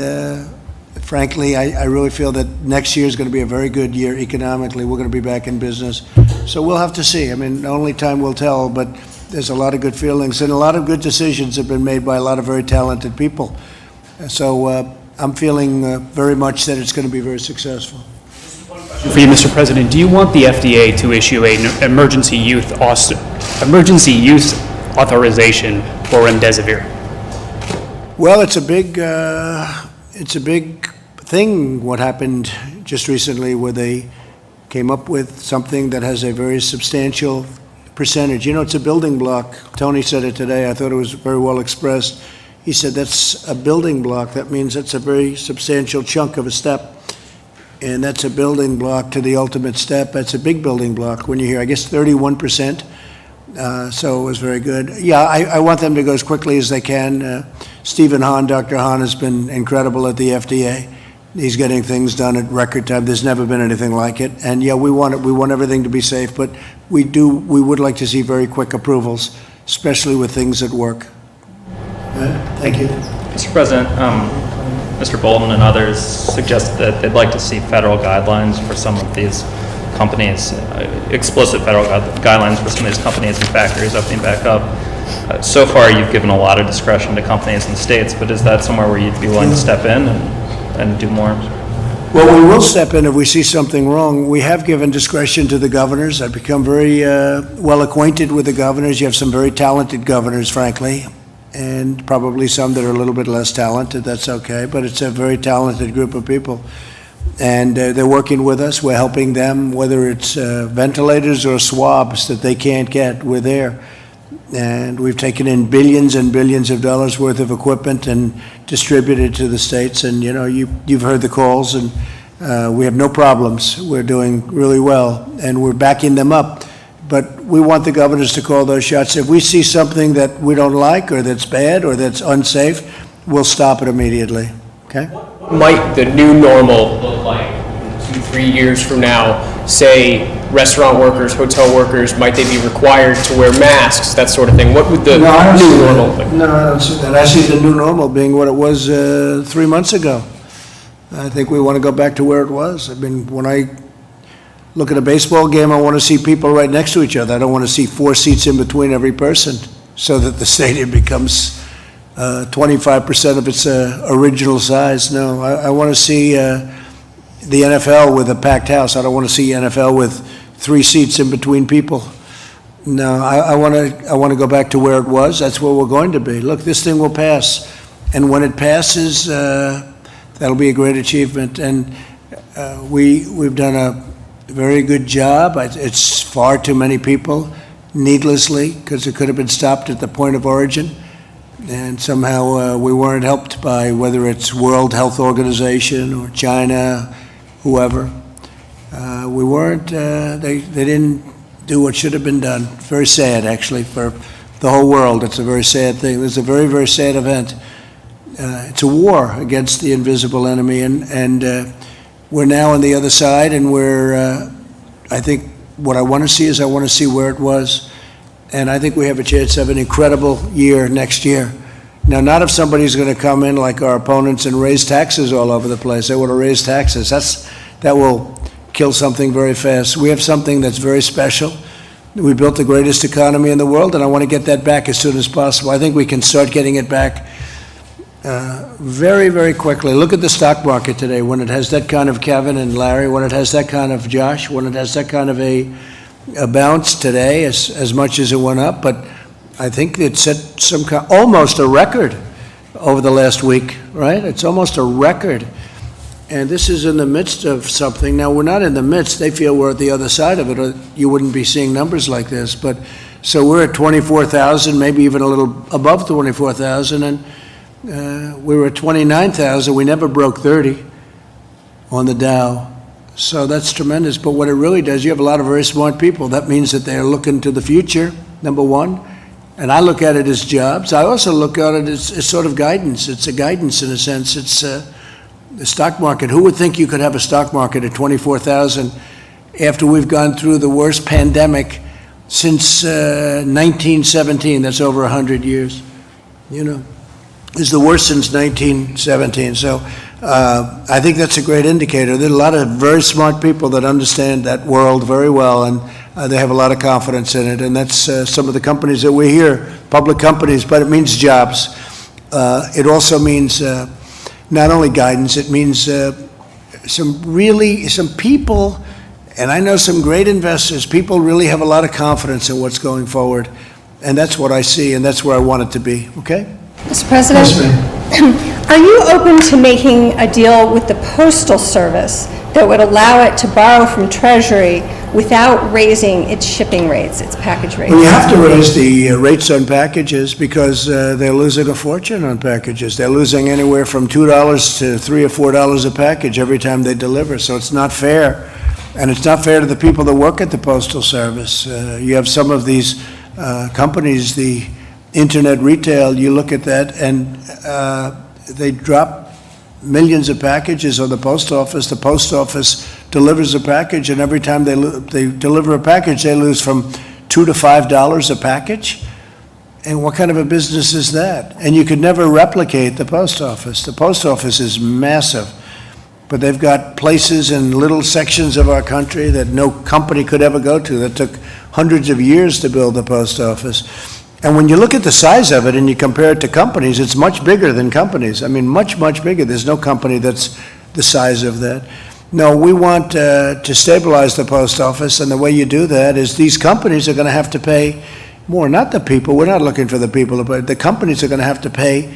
frankly, I really feel that next year is going to be a very good year economically. We're going to be back in business. So we'll have to see. I mean, only time will tell, but there's a lot of good feelings, and a lot of good decisions have been made by a lot of very talented people. So I'm feeling very much that it's going to be very successful. For you, Mr. President, do you want the FDA to issue an emergency use authorization for remdesivir? Well, it's a big thing, what happened just recently, where they came up with something that has a very substantial percentage. You know, it's a building block. Tony said it today. I thought it was very well expressed. He said that's a building block. That means that's a very substantial chunk of a step. And that's a building block to the ultimate step. That's a big building block. When you hear, I guess, 31%. So it was very good. Yeah, I want them to go as quickly as they can. Stephen Hahn, Dr. Hahn, has been incredible at the FDA. He's getting things done at record time. There's never been anything like it. And yeah, we want everything to be safe, but we would like to see very quick approvals, especially with things that work. Thank you. Mr. President, Mr. Bolton and others suggested that they'd like to see federal guidelines for some of these companies, explicit federal guidelines for some of these companies and factories opening back up. So far, you've given a lot of discretion to companies and states, but is that somewhere where you'd be willing to step in and do more? Well, we will step in if we see something wrong. We have given discretion to the governors. I've become very well acquainted with the governors. You have some very talented governors, frankly, and probably some that are a little bit less talented. That's okay, but it's a very talented group of people. And they're working with us. We're helping them, whether it's ventilators or swabs that they can't get, we're there. And we've taken in billions and billions of dollars worth of equipment and distributed to the states. And, you know, you've heard the calls, and we have no problems. We're doing really well, and we're backing them up. But we want the governors to call those shots. If we see something that we don't like or that's bad or that's unsafe, we'll stop it immediately, okay? What might the new normal look like 2-3 years from now? Say restaurant workers, hotel workers, might they be required to wear masks, that sort of thing? What would the new normal look like? No, I don't see that. I see the new normal being what it was 3 months ago. I think we want to go back to where it was. I mean, when I look at a baseball game, I want to see people right next to each other. I don't want to see 4 seats in between every person so that the stadium becomes 25% of its original size. No, I want to see the NFL with a packed house. I don't want to see NFL with 3 seats in between people. No, I want to go back to where it was. That's where we're going to be. Look, this thing will pass. And when it passes, that'll be a great achievement. And we've done a very good job. It's far too many people, needlessly, because it could have been stopped at the point of origin. And somehow we weren't helped by whether it's World Health Organization or China, whoever. We weren't, they didn't do what should have been done. Very sad, actually, for the whole world. It's a very sad thing. It's a very, very sad event. It's a war against the invisible enemy, and we're now on the other side, and I think what I want to see is I want to see where it was. And I think we have a chance to have an incredible year next year. Now, not if somebody's going to come in like our opponents and raise taxes all over the place. They want to raise taxes. That will kill something very fast. We have something that's very special. We built the greatest economy in the world, and I want to get that back as soon as possible. I think we can start getting it back very, very quickly. Look at the stock market today. When it has that kind of, Kevin and Larry, when it has that kind of, Josh, when it has that kind of a bounce today, as much as it went up, but I think it set almost a record over the last week, right? It's almost a record. And this is in the midst of something. Now, we're not in the midst. They feel we're at the other side of it, or you wouldn't be seeing numbers like this. But so we're at 24,000, maybe even a little above 24,000, and we were at 29,000. We never broke 30 on the Dow. So that's tremendous. But what it really does, you have a lot of very smart people. That means that they're looking to the future, number one. And I look at it as jobs. I also look at it as sort of guidance. It's a guidance in a sense. It's the stock market. Who would think you could have a stock market at 24,000 after we've gone through the worst pandemic since 1917? That's over 100 years. You know, it's the worst since 1917. So I think that's a great indicator. There are a lot of very smart people that understand that world very well, and they have a lot of confidence in it, and that's some of the companies that we hear, public companies, but it means jobs. It also means not only guidance, it means some people, and I know some great investors, people really have a lot of confidence in what's going forward, and that's what I see, and that's where I want it to be, okay? Mr. President? Yes, ma'am. Are you open to making a deal with the Postal Service that would allow it to borrow from Treasury without raising its shipping rates, its package rates? Well, you have to raise the rates on packages because they're losing a fortune on packages. They're losing anywhere from $2 to $3 or $4 a package every time they deliver, so it's not fair. And it's not fair to the people that work at the Postal Service. You have some of these companies, the internet retail, you look at that, and they drop millions of packages on the post office. The post office delivers a package, and every time they deliver a package, they lose from $2 to $5 a package. And what kind of a business is that? And you could never replicate the post office. The post office is massive, but they've got places in little sections of our country that no company could ever go to, that took hundreds of years to build the post office. And when you look at the size of it and you compare it to companies, it's much bigger than companies. I mean, much, much bigger. There's no company that's the size of that. No, we want to stabilize the post office, and the way you do that is these companies are going to have to pay more, not the people. We're not looking for the people, but the companies are going to have to pay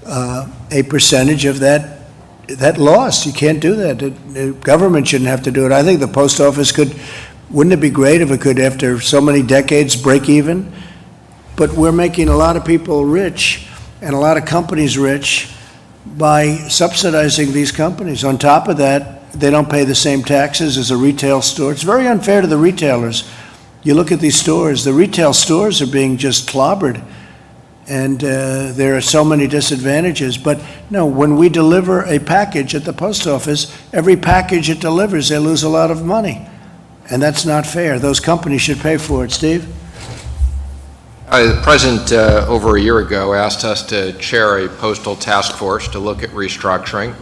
a percentage of that loss. You can't do that. The government shouldn't have to do it. I think the post office wouldn't it be great if it could, after so many decades, break even? But we're making a lot of people rich and a lot of companies rich by subsidizing these companies. On top of that, they don't pay the same taxes as a retail store. It's very unfair to the retailers. You look at these stores, the retail stores are being just clobbered, and there are so many disadvantages. But no, when we deliver a package at the post office, every package it delivers, they lose a lot of money. And that's not fair. Those companies should pay for it. Steve? The President, over a year ago, asked us to chair a postal task force to look at restructuring.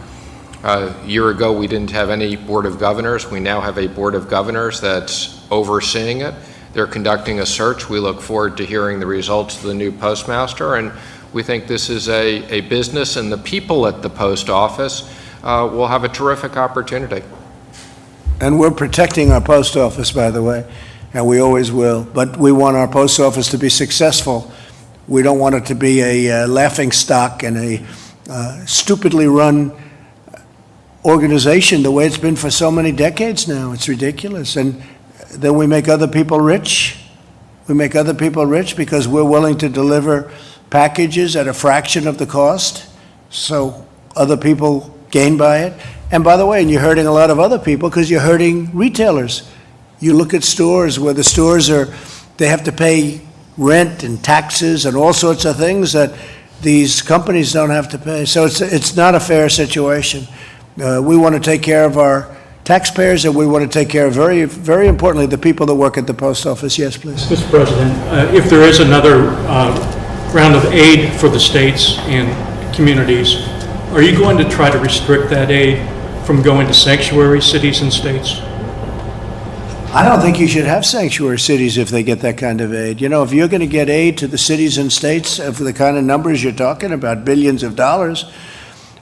A year ago, we didn't have any Board of Governors. We now have a Board of Governors that's overseeing it. They're conducting a search. We look forward to hearing the results of the new postmaster, and we think this is a business, and the people at the post office will have a terrific opportunity. And we're protecting our post office, by the way, and we always will. But we want our post office to be successful. We don't want it to be a laughing stock and a stupidly run organization the way it's been for so many decades now. It's ridiculous. And then we make other people rich. We make other people rich because we're willing to deliver packages at a fraction of the cost, so other people gain by it. And by the way, and you're hurting a lot of other people because you're hurting retailers. You look at stores where the stores they have to pay rent and taxes and all sorts of things that these companies don't have to pay. So it's not a fair situation. We want to take care of our taxpayers, and we want to take care of, very, very importantly, the people that work at the post office. Yes, please. Mr. President, if there is another round of aid for the states and communities, are you going to try to restrict that aid from going to sanctuary cities and states? I don't think you should have sanctuary cities if they get that kind of aid. You know, if you're going to get aid to the cities and states for the kind of numbers you're talking about, billions of dollars,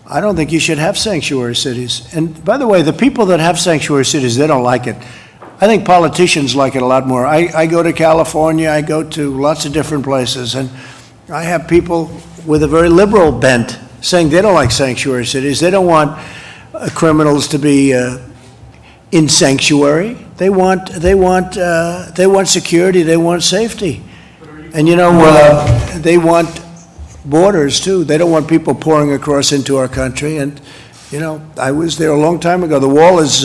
I don't think you should have sanctuary cities. And by the way, the people that have sanctuary cities, they don't like it. I think politicians like it a lot more. I go to California, I go to lots of different places, and I have people with a very liberal bent saying they don't like sanctuary cities. They don't want criminals to be in sanctuary. They want security. They want safety, and you know they want borders too. They don't want people pouring across into our country. And you know, I was there a long time ago. The wall is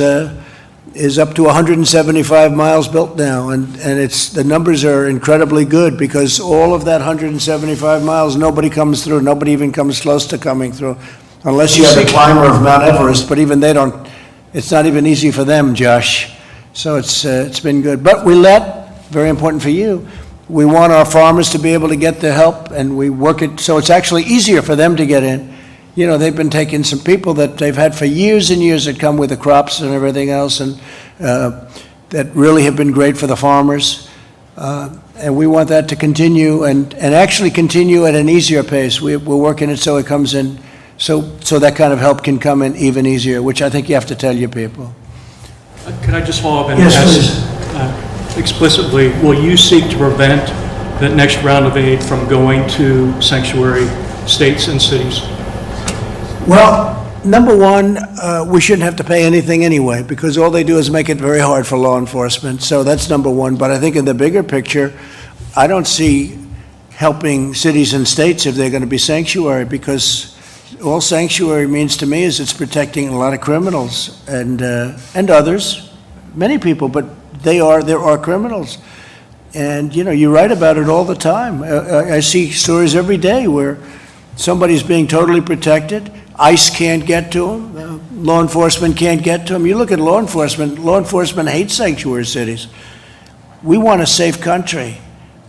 up to 175 miles built now, and the numbers are incredibly good because all of that 175 miles, nobody comes through. Nobody even comes close to coming through, unless you're the climber of Mount Everest. But even they don't. It's not even easy for them, Josh. So it's been good. But very important for you, we want our farmers to be able to get the help, and we work it so it's actually easier for them to get in. You know, they've been taking some people that they've had for years and years that come with the crops and everything else, and that really have been great for the farmers. And we want that to continue and actually continue at an easier pace. We're working it so it comes in, so that kind of help can come in even easier, which I think you have to tell your people. Could I just follow up and Yes, ask explicitly, will you seek to prevent the next round of aid from going to sanctuary states and cities? Well, number one, we shouldn't have to pay anything anyway, because all they do is make it very hard for law enforcement. So that's number one. But I think in the bigger picture, I don't see helping cities and states if they're going to be sanctuary, because all sanctuary means to me is it's protecting a lot of criminals and others, many people, but there are criminals. And, you know, you write about it all the time. I see stories every day where somebody's being totally protected. ICE can't get to them. Law enforcement can't get to them. You look at law enforcement hates sanctuary cities. We want a safe country.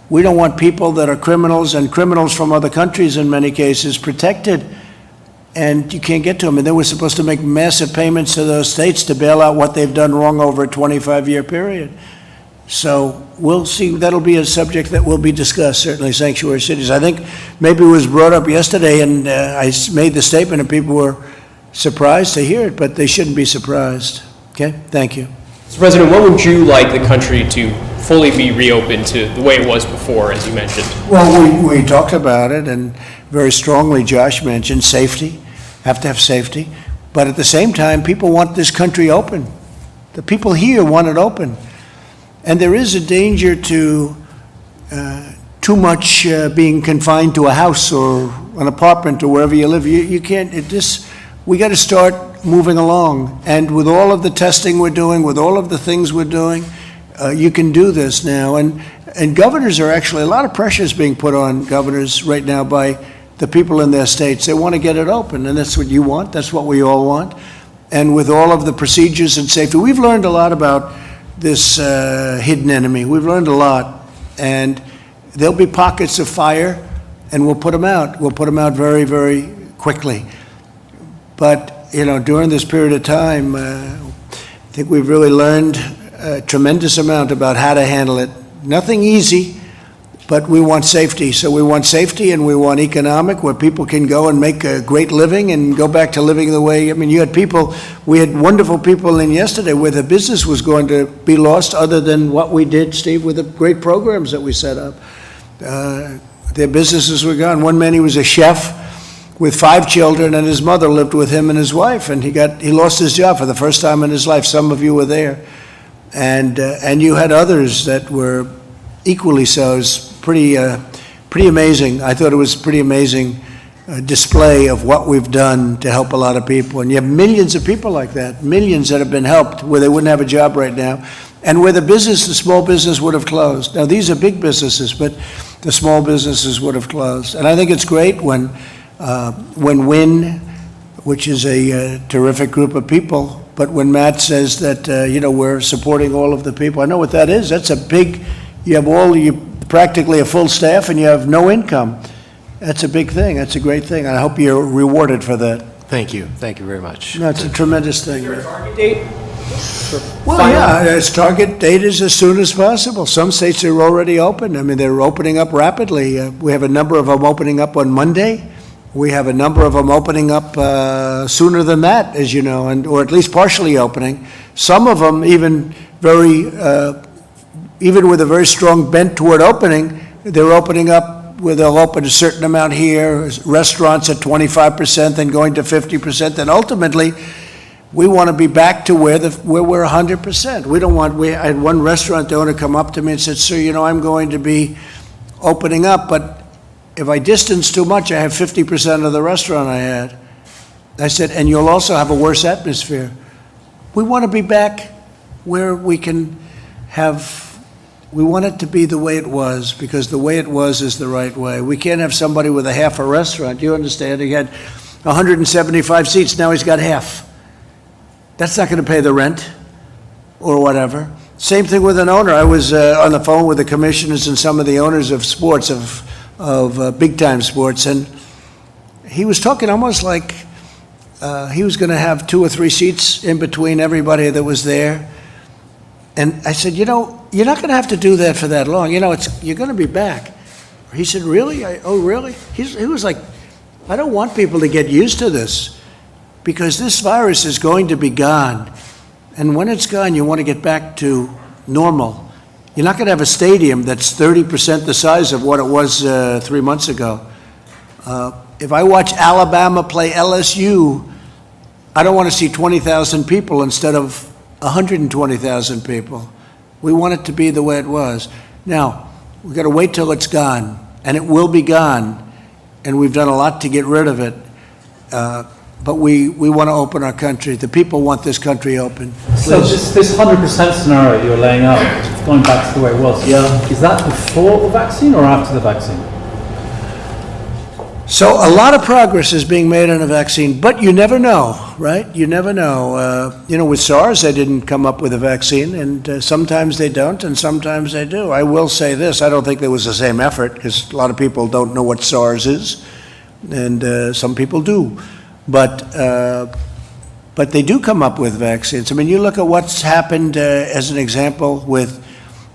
We don't want people that are criminals and criminals from other countries in many cases protected, and you can't get to them. And then we're supposed to make massive payments to those states to bail out what they've done wrong over a 25-year period. So we'll see. That'll be a subject that will be discussed, certainly, sanctuary cities. I think maybe it was brought up yesterday, and I made the statement, and people were surprised to hear it, but they shouldn't be surprised. Okay? Thank you. Mr. President, when would you like the country to fully be reopened to the way it was before, as you mentioned? Well, we talked about it, and very strongly Josh mentioned safety. Have to have safety. But at the same time, people want this country open. The people here want it open. And there is a danger to too much being confined to a house or an apartment or wherever you live. You can't, we got to start moving along. And with all of the testing we're doing, with all of the things we're doing, you can do this now. And governors are actually, a lot of pressure is being put on governors right now by the people in their states. They want to get it open, and that's what you want. That's what we all want. And with all of the procedures and safety, we've learned a lot about this hidden enemy. We've learned a lot, and there'll be pockets of fire, and we'll put them out. We'll put them out very, very quickly. But, you know, during this period of time, I think we've really learned a tremendous amount about how to handle it. Nothing easy, but we want safety. So we want safety, and we want economic, where people can go and make a great living and go back to living the way, I mean, you had people, we had wonderful people in yesterday where the business was going to be lost other than what we did, Steve, with the great programs that we set up. Their businesses were gone. One man, he was a chef with 5 children, and his mother lived with him and his wife, and he lost his job for the first time in his life. Some of you were there. And you had others that were equally so. It was pretty amazing. I thought it was pretty amazing display of what we've done to help a lot of people. And you have millions of people like that, millions that have been helped where they wouldn't have a job right now, and where the small business would have closed. Now, these are big businesses, but the small businesses would have closed. And I think it's great when WIN, which is a terrific group of people, but when Matt says that, we're supporting all of the people, I know what that is. That's a big, you practically a full staff and you have no income. That's a big thing. That's a great thing. I hope you're rewarded for that. Thank you. Thank you very much. No, it's a tremendous thing. Is there a target date? Well, yeah, its target date is as soon as possible. Some states are already open. I mean, they're opening up rapidly. We have a number of them opening up on Monday. We have a number of them opening up sooner than that, as you know, or at least partially opening. Some of them even even with a very strong bent toward opening, they're opening up where they'll open a certain amount here, restaurants at 25%, then going to 50%, then ultimately we want to be back to where we're 100%. We don't want. I had one restaurant owner come up to me and said, "Sir, I'm going to be opening up, but if I distance too much, I have 50% of the restaurant I had." I said, "And you'll also have a worse atmosphere." We want to be back where we can we want it to be the way it was, because the way it was is the right way. We can't have somebody with a half a restaurant. You understand? He had 175 seats, now he's got half. That's not going to pay the rent or whatever. Same thing with an owner. I was on the phone with the commissioners and some of the owners of sports, of big-time sports, and he was talking almost like he was going to have 2 or 3 seats in between everybody that was there. And I said, you know, you're not going to have to do that for that long. You know, you're going to be back. He said, really? Oh, really? He was like, I don't want people to get used to this because this virus is going to be gone. And when it's gone, you want to get back to normal. You're not going to have a stadium that's 30% the size of what it was 3 months ago. If I watch Alabama play LSU, I don't want to see 20,000 people instead of 120,000 people. We want it to be the way it was. Now, we've got to wait till it's gone, and it will be gone, and we've done a lot to get rid of it. But we want to open our country. The people want this country open. So this 100% scenario you're laying out, going back to the way it was, is that before the vaccine or after the vaccine? So a lot of progress is being made on a vaccine, but you never know, right? You never know. You know, with SARS, they didn't come up with a vaccine, and sometimes they don't, and sometimes they do. I will say this, I don't think there was the same effort, because a lot of people don't know what SARS is, and some people do. But they do come up with vaccines. I mean, you look at what's happened, as an example, with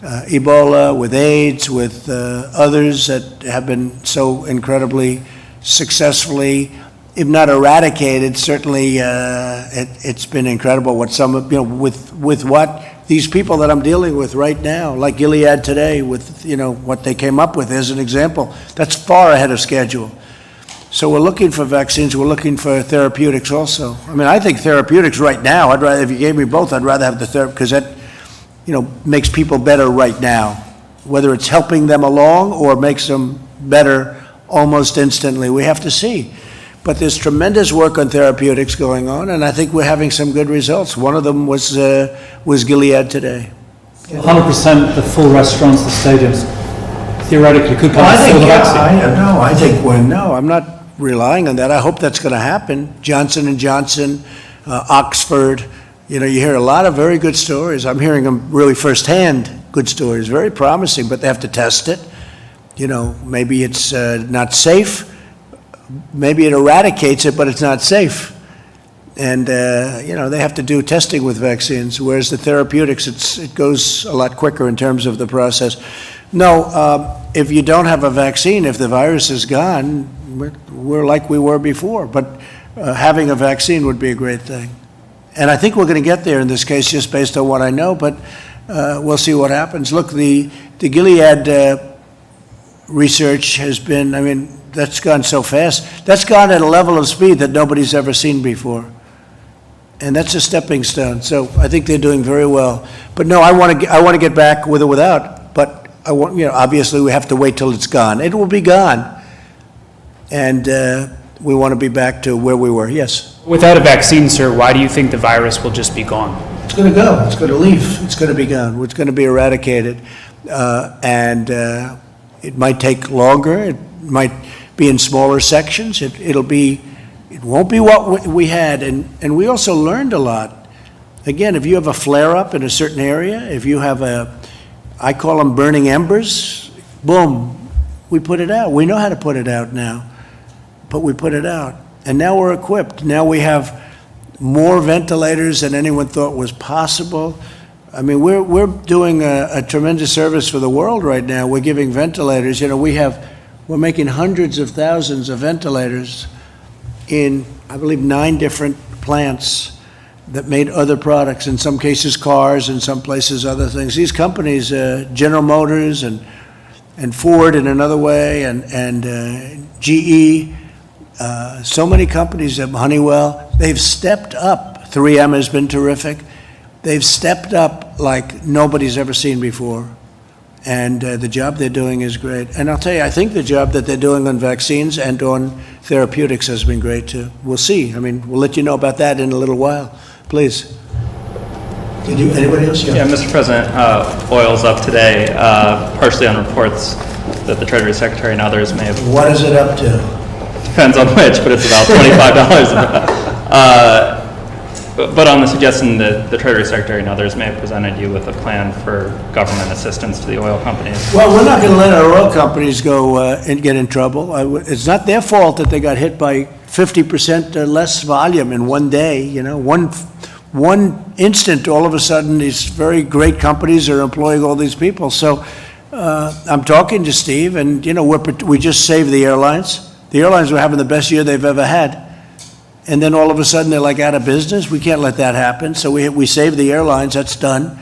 Ebola, with AIDS, with others that have been so incredibly successfully, if not eradicated, certainly it's been incredible what some of, you know, with what these people that I'm dealing with right now, like Gilead today, with, you know, what they came up with as an example, that's far ahead of schedule. So we're looking for vaccines, we're looking for therapeutics also. I mean, I think therapeutics right now, I'd rather, if you gave me both, I'd rather have the therapy, because that, you know, makes people better right now, whether it's helping them along or makes them better almost instantly. We have to see. But there's tremendous work on therapeutics going on, and I think we're having some good results. One of them was Gilead today. 100% the full restaurants, the stadiums, theoretically could come before the vaccine. No, I'm not relying on that. I hope that's going to happen. Johnson & Johnson, Oxford, you know, you hear a lot of very good stories. I'm hearing them really firsthand, good stories, very promising, but they have to test it. You know, maybe it's not safe. Maybe it eradicates it, but it's not safe. And, you know, they have to do testing with vaccines, whereas the therapeutics, it goes a lot quicker in terms of the process. No, if you don't have a vaccine, if the virus is gone, we're like we were before. But having a vaccine would be a great thing. And I think we're going to get there in this case, just based on what I know, but we'll see what happens. Look, the Gilead research has been, I mean, that's gone so fast. That's gone at a level of speed that nobody's ever seen before. And that's a stepping stone. So I think they're doing very well. But no, I want to get back with or without, but I want, you know, obviously we have to wait till it's gone. It will be gone. And we want to be back to where we were. Yes. Without a vaccine, sir, why do you think the virus will just be gone? It's going to go. It's going to leave. It's going to be gone. It's going to be eradicated. And it might take longer. It might be in smaller sections. It won't be what we had. And we also learned a lot. Again, if you have a flare-up in a certain area, if you have I call them burning embers, boom, we put it out. We know how to put it out now, but we put it out. And now we're equipped. Now we have more ventilators than anyone thought was possible. I mean, we're doing a tremendous service for the world right now. We're giving ventilators. You know, we're making hundreds of thousands of ventilators in, I believe, 9 different plants that made other products, in some cases cars, in some places other things. These companies, General Motors and Ford in another way, and GE, so many companies, Honeywell, they've stepped up. 3M has been terrific. They've stepped up like nobody's ever seen before. And the job they're doing is great. And I'll tell you, I think the job that they're doing on vaccines and on therapeutics has been great too. We'll see. I mean, we'll let you know about that in a little while. Please. Anybody else? Yeah, Mr. President, oil's up today, partially on reports that the Treasury Secretary and others may have... What is it up to? Depends on which, but it's about $25. But on the suggestion that the Treasury Secretary and others may have presented you with a plan for government assistance to the oil companies. Well, we're not going to let our oil companies go and get in trouble. It's not their fault that they got hit by 50% less volume in one day. You know, one instant, all of a sudden, these very great companies are employing all these people. So I'm talking to Steve, and you know, we just saved the airlines. The airlines were having the best year they've ever had. And then all of a sudden, they're like out of business. We can't let that happen. So we saved the airlines. That's done.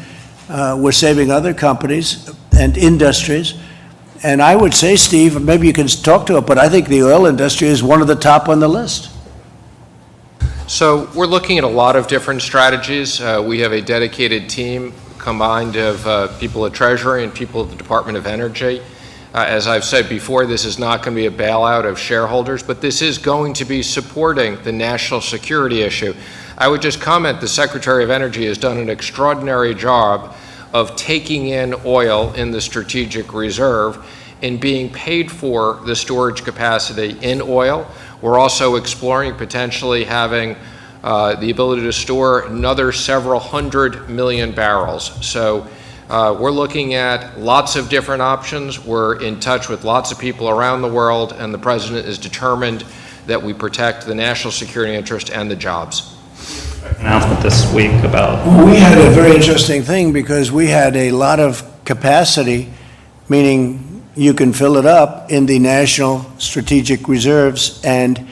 We're saving other companies and industries. And I would say, Steve, maybe you can talk to it, but I think the oil industry is one of the top on the list. So we're looking at a lot of different strategies. We have a dedicated team combined of people at Treasury and people at the Department of Energy. As I've said before, this is not going to be a bailout of shareholders, but this is going to be supporting the national security issue. I would just comment the Secretary of Energy has done an extraordinary job of taking in oil in the strategic reserve and being paid for the storage capacity in oil. We're also exploring potentially having the ability to store another several 100 million barrels. So we're looking at lots of different options. We're in touch with lots of people around the world, and the President is determined that we protect the national security interest and the jobs. Announcement this week about... We had a very interesting thing because we had a lot of capacity, meaning you can fill it up in the national strategic reserves, and,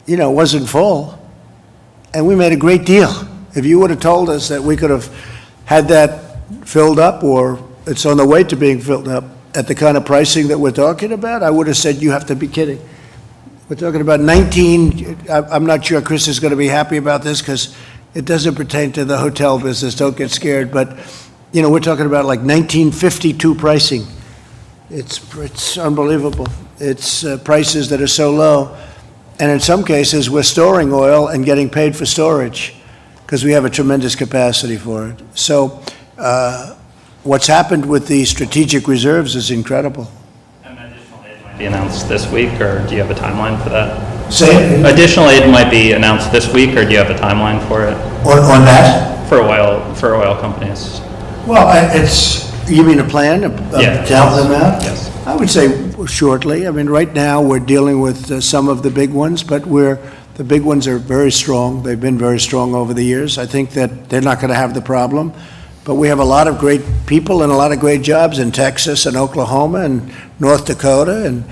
you know, it wasn't full. And we made a great deal. If you would have told us that we could have had that filled up, or it's on the way to being filled up at the kind of pricing that we're talking about, I would have said, you have to be kidding. We're talking about 19, I'm not sure Chris is going to be happy about this because it doesn't pertain to the hotel business, don't get scared, but, you know, we're talking about like 1952 pricing. It's unbelievable. It's prices that are so low, and in some cases, we're storing oil and getting paid for storage because we have a tremendous capacity for it. So what's happened with the strategic reserves is incredible. And additional aid might be announced this week, or do you have a timeline for that? Say it. Additional aid might be announced this week, or do you have a timeline for it? On that? For oil companies. Well, you mean a plan to help them out? Yes. I would say shortly. I mean, right now, we're dealing with some of the big ones, but the big ones are very strong. They've been very strong over the years. I think that they're not going to have the problem. But we have a lot of great people and a lot of great jobs in Texas and Oklahoma and North Dakota and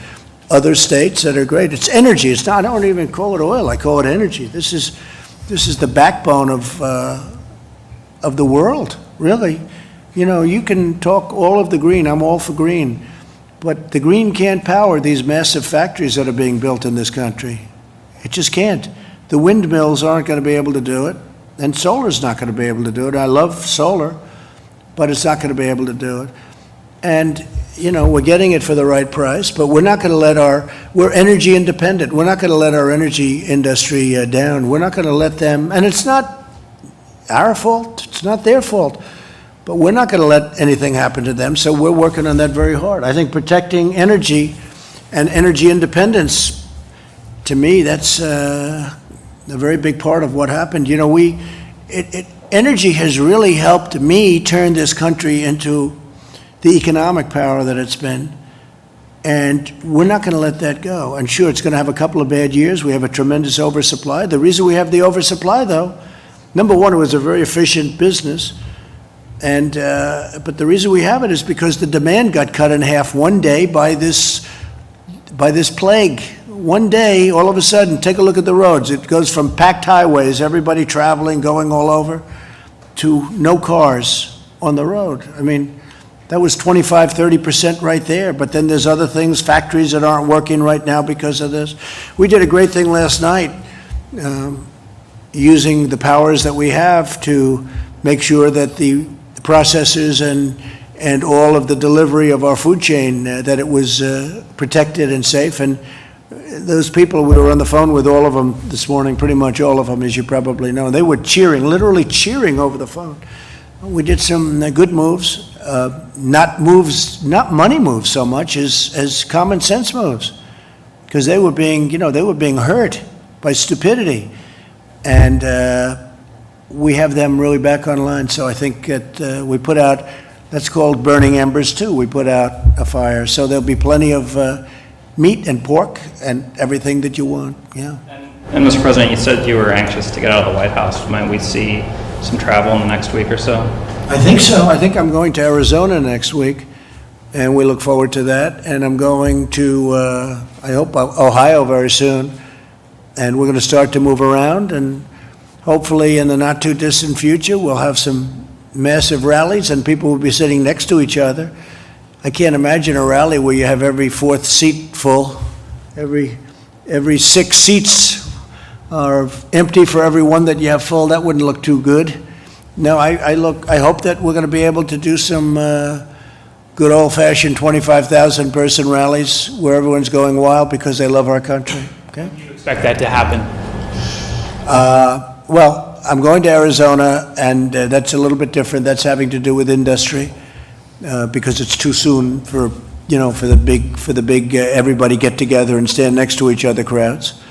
other states that are great. It's energy. It's not, I don't even call it oil. I call it energy. This is the backbone of the world, really. You know, you can talk all of the green. I'm all for green. But the green can't power these massive factories that are being built in this country. It just can't. The windmills aren't going to be able to do it. And solar's not going to be able to do it. I love solar, but it's not going to be able to do it. And, you know, we're getting it for the right price, but we're not going to we're energy independent. We're not going to let our energy industry down. We're not going to let them, and it's not our fault. It's not their fault. But we're not going to let anything happen to them, so we're working on that very hard. I think protecting energy and energy independence, to me, that's a very big part of what happened. You know, energy has really helped me turn this country into the economic power that it's been, and we're not going to let that go. And sure, it's going to have a couple of bad years. We have a tremendous oversupply. The reason we have the oversupply, though, number one, it was a very efficient business, and but the reason we have it is because the demand got cut in half one day by this plague. One day, all of a sudden, take a look at the roads. It goes from packed highways, everybody traveling, going all over, to no cars on the road. I mean, that was 25, 30% right there. But then there's other things, factories that aren't working right now because of this. We did a great thing last night, using the powers that we have to make sure that the processors and all of the delivery of our food chain, that it was protected and safe. And those people, we were on the phone with all of them this morning, pretty much all of them, as you probably know. They were cheering, literally cheering over the phone. We did some good moves, not money moves so much as common sense moves, because they were being hurt by stupidity. And we have them really back online. So I think that we put out, that's called burning embers too. We put out a fire. So there'll be plenty of meat and pork and everything that you want, yeah. And Mr. President, you said you were anxious to get out of the White House. Might we see some travel in the next week or so? I think so. I think I'm going to Arizona next week, and we look forward to that. And I'm going to, I hope, Ohio very soon. And we're going to start to move around, and hopefully in the not-too-distant future, we'll have some massive rallies, and people will be sitting next to each other. I can't imagine a rally where you have every fourth seat full, every 6 seats are empty for every one that you have full. That wouldn't look too good. No, I hope that we're going to be able to do some good old-fashioned 25,000 person rallies where everyone's going wild because they love our country. Okay? You expect that to happen? Well, I'm going to Arizona, and that's a little bit different. That's having to do with industry because it's too soon for the big everybody get together and stand next to each other crowds.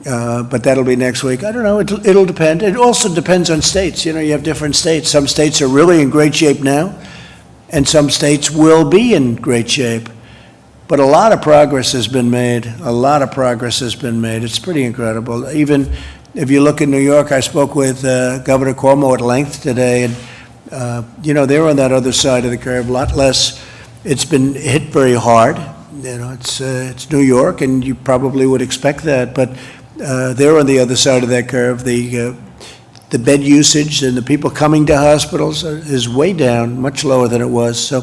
But that'll be next week. I don't know. It'll depend. It also depends on states. You know, you have different states. Some states are really in great shape now, and some states will be in great shape. But a lot of progress has been made. A lot of progress has been made. It's pretty incredible. Even if you look in New York, I spoke with Governor Cuomo at length today, and they're on that other side of the curve, a lot less. It's been hit very hard. You know, it's New York, and you probably would expect that, but they're on the other side of that curve. The bed usage and the people coming to hospitals is way down, much lower than it was. So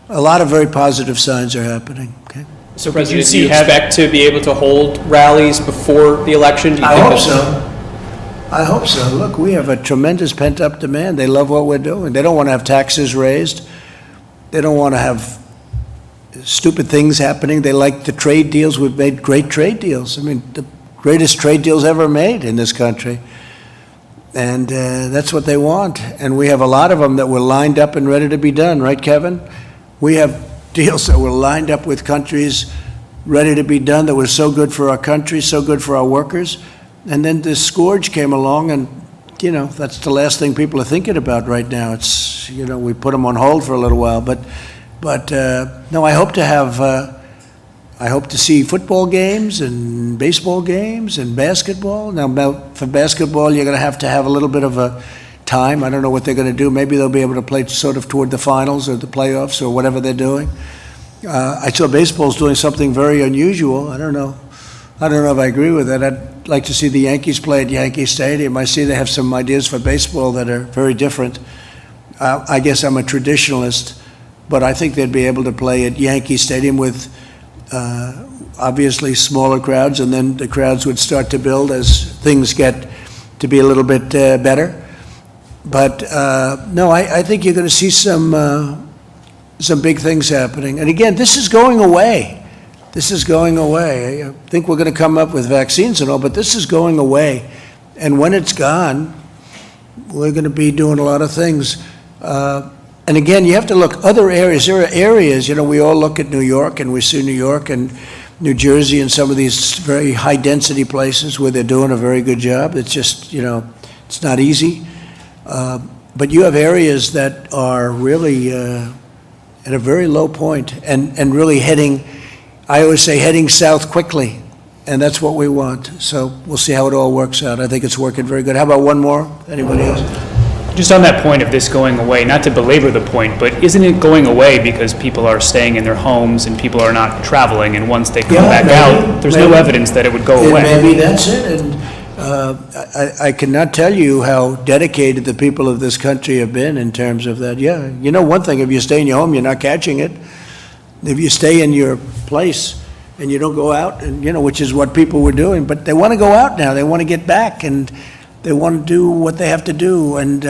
a lot of very positive signs are happening. Okay. So, President, do you expect to be able to hold rallies before the election? I hope so. I hope so. Look, we have a tremendous pent-up demand. They love what we're doing. They don't want to have taxes raised. They don't want to have stupid things happening. They like the trade deals. We've made great trade deals. I mean, the greatest trade deals ever made in this country. And that's what they want. And we have a lot of them that were lined up and ready to be done, right, Kevin? We have deals that were lined up with countries ready to be done that were so good for our country, so good for our workers. And then this scourge came along, and, that's the last thing people are thinking about right now. It's, we put them on hold for a little while. But no, I hope to see football games and baseball games and basketball. Now, for basketball, you're going to have a little bit of a time. I don't know what they're going to do. Maybe they'll be able to play sort of toward the finals or the playoffs or whatever they're doing. I saw baseball's doing something very unusual. I don't know if I agree with that. I'd like to see the Yankees play at Yankee Stadium. I see they have some ideas for baseball that are very different. I guess I'm a traditionalist, but I think they'd be able to play at Yankee Stadium with obviously smaller crowds, and then the crowds would start to build as things get to be a little bit better. But no, I think you're going to see some big things happening. And again, this is going away. This is going away. I think we're going to come up with vaccines and all, but this is going away. And when it's gone, we're going to be doing a lot of things. And again, you have to look other areas. There are areas, we all look at New York, and we see New York and New Jersey and some of these very high-density places where they're doing a very good job. It's just, it's not easy. But you have areas that are really at a very low point and really I always say heading south quickly, and that's what we want. So we'll see how it all works out. I think it's working very good. How about one more? Anybody else? Just on that point of this going away, not to belabor the point, but isn't it going away because people are staying in their homes and people are not traveling, and once they come back out, there's no evidence that it would go away? Maybe that's it. And I cannot tell you how dedicated the people of this country have been in terms of that. Yeah, one thing, if you stay in your home, you're not catching it. If you stay in your place and you don't go out, and which is what people were doing, but they want to go out now. They want to get back, and they want to do what they have to do. And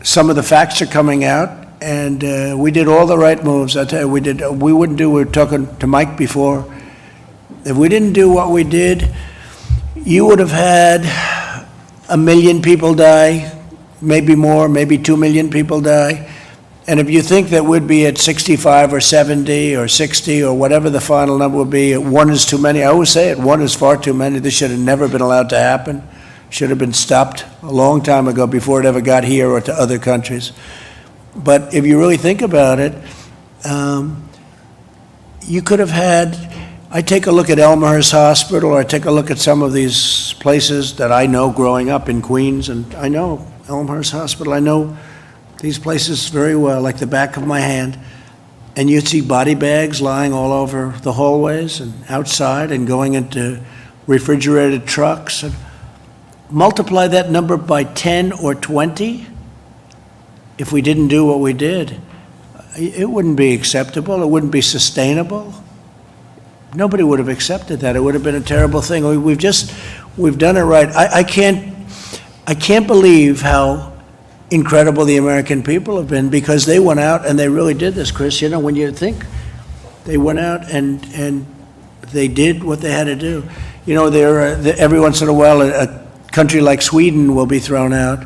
some of the facts are coming out, and we did all the right moves. I tell you, we wouldn't do. We were talking to Mike before. If we didn't do what we did, you would have had 1 million people die, maybe more, maybe 2 million people die. And if you think that we'd be at 65 or 70 or 60 or whatever the final number would be, 1 is too many. I always say it, 1 is far too many. This should have never been allowed to happen. should have been stopped a long time ago before it ever got here or to other countries. But if you really think about it, you could have had, I take a look at Elmhurst Hospital, or I take a look at some of these places that I know growing up in Queens, and I know Elmhurst Hospital, I know these places very well, like the back of my hand, and you'd see body bags lying all over the hallways and outside and going into refrigerated trucks. And multiply that number by 10 or 20, if we didn't do what we did, it wouldn't be acceptable, it wouldn't be sustainable. Nobody would have accepted that. It would have been a terrible thing. We've done it right. I can't believe how incredible the American people have been, because they went out and they really did this, Chris. You know, when you think they went out and they did what they had to do. You know, every once in a while, a country like Sweden will be thrown out,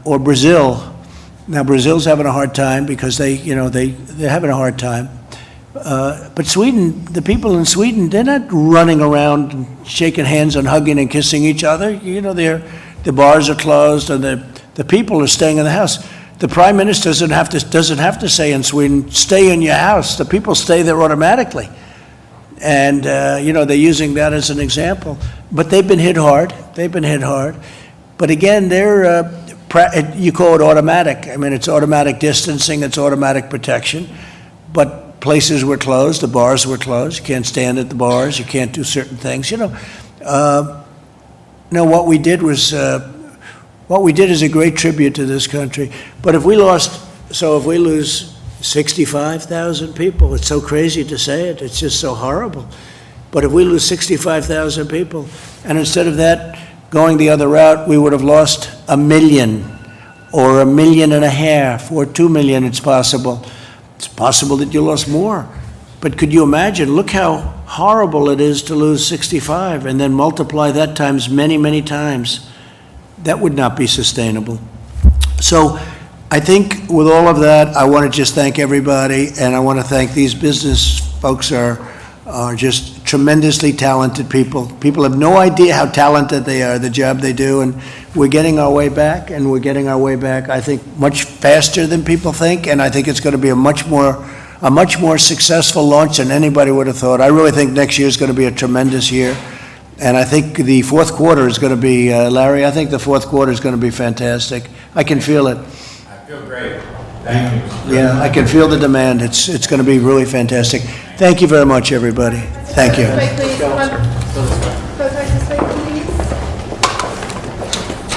or Brazil. Now, Brazil's having a hard time because they're having a hard time. But Sweden, the people in Sweden, they're not running around and shaking hands and hugging and kissing each other. You know, the bars are closed and the people are staying in the house. The prime minister doesn't have to say in Sweden, stay in your house. The people stay there automatically. And, they're using that as an example. But they've been hit hard. But again, you call it automatic. I mean, it's automatic distancing, it's automatic protection. But places were closed, the bars were closed. You can't stand at the bars, you can't do certain things. What we did is a great tribute to this country. But if we lose 65,000 people, it's so crazy to say it, it's just so horrible. But if we lose 65,000 people, and instead of that going the other route, we would have lost 1 million or 1.5 million or 2 million, it's possible. It's possible that you lost more. But could you imagine, look how horrible it is to lose 65 and then multiply that times many, many times. That would not be sustainable. So I think with all of that, I want to just thank everybody, and I want to thank these business folks are just tremendously talented people. People have no idea how talented they are, the job they do, and we're getting our way back, I think, much faster than people think, and I think it's going to be a much more successful launch than anybody would have thought. I really think next year is going to be a tremendous year, and I think the fourth quarter is going to be, Larry, I think the fourth quarter is going to be fantastic. I can feel it. I feel great. Thank you. Yeah, I can feel the demand. It's going to be really fantastic. Thank you very much, everybody. Thank you.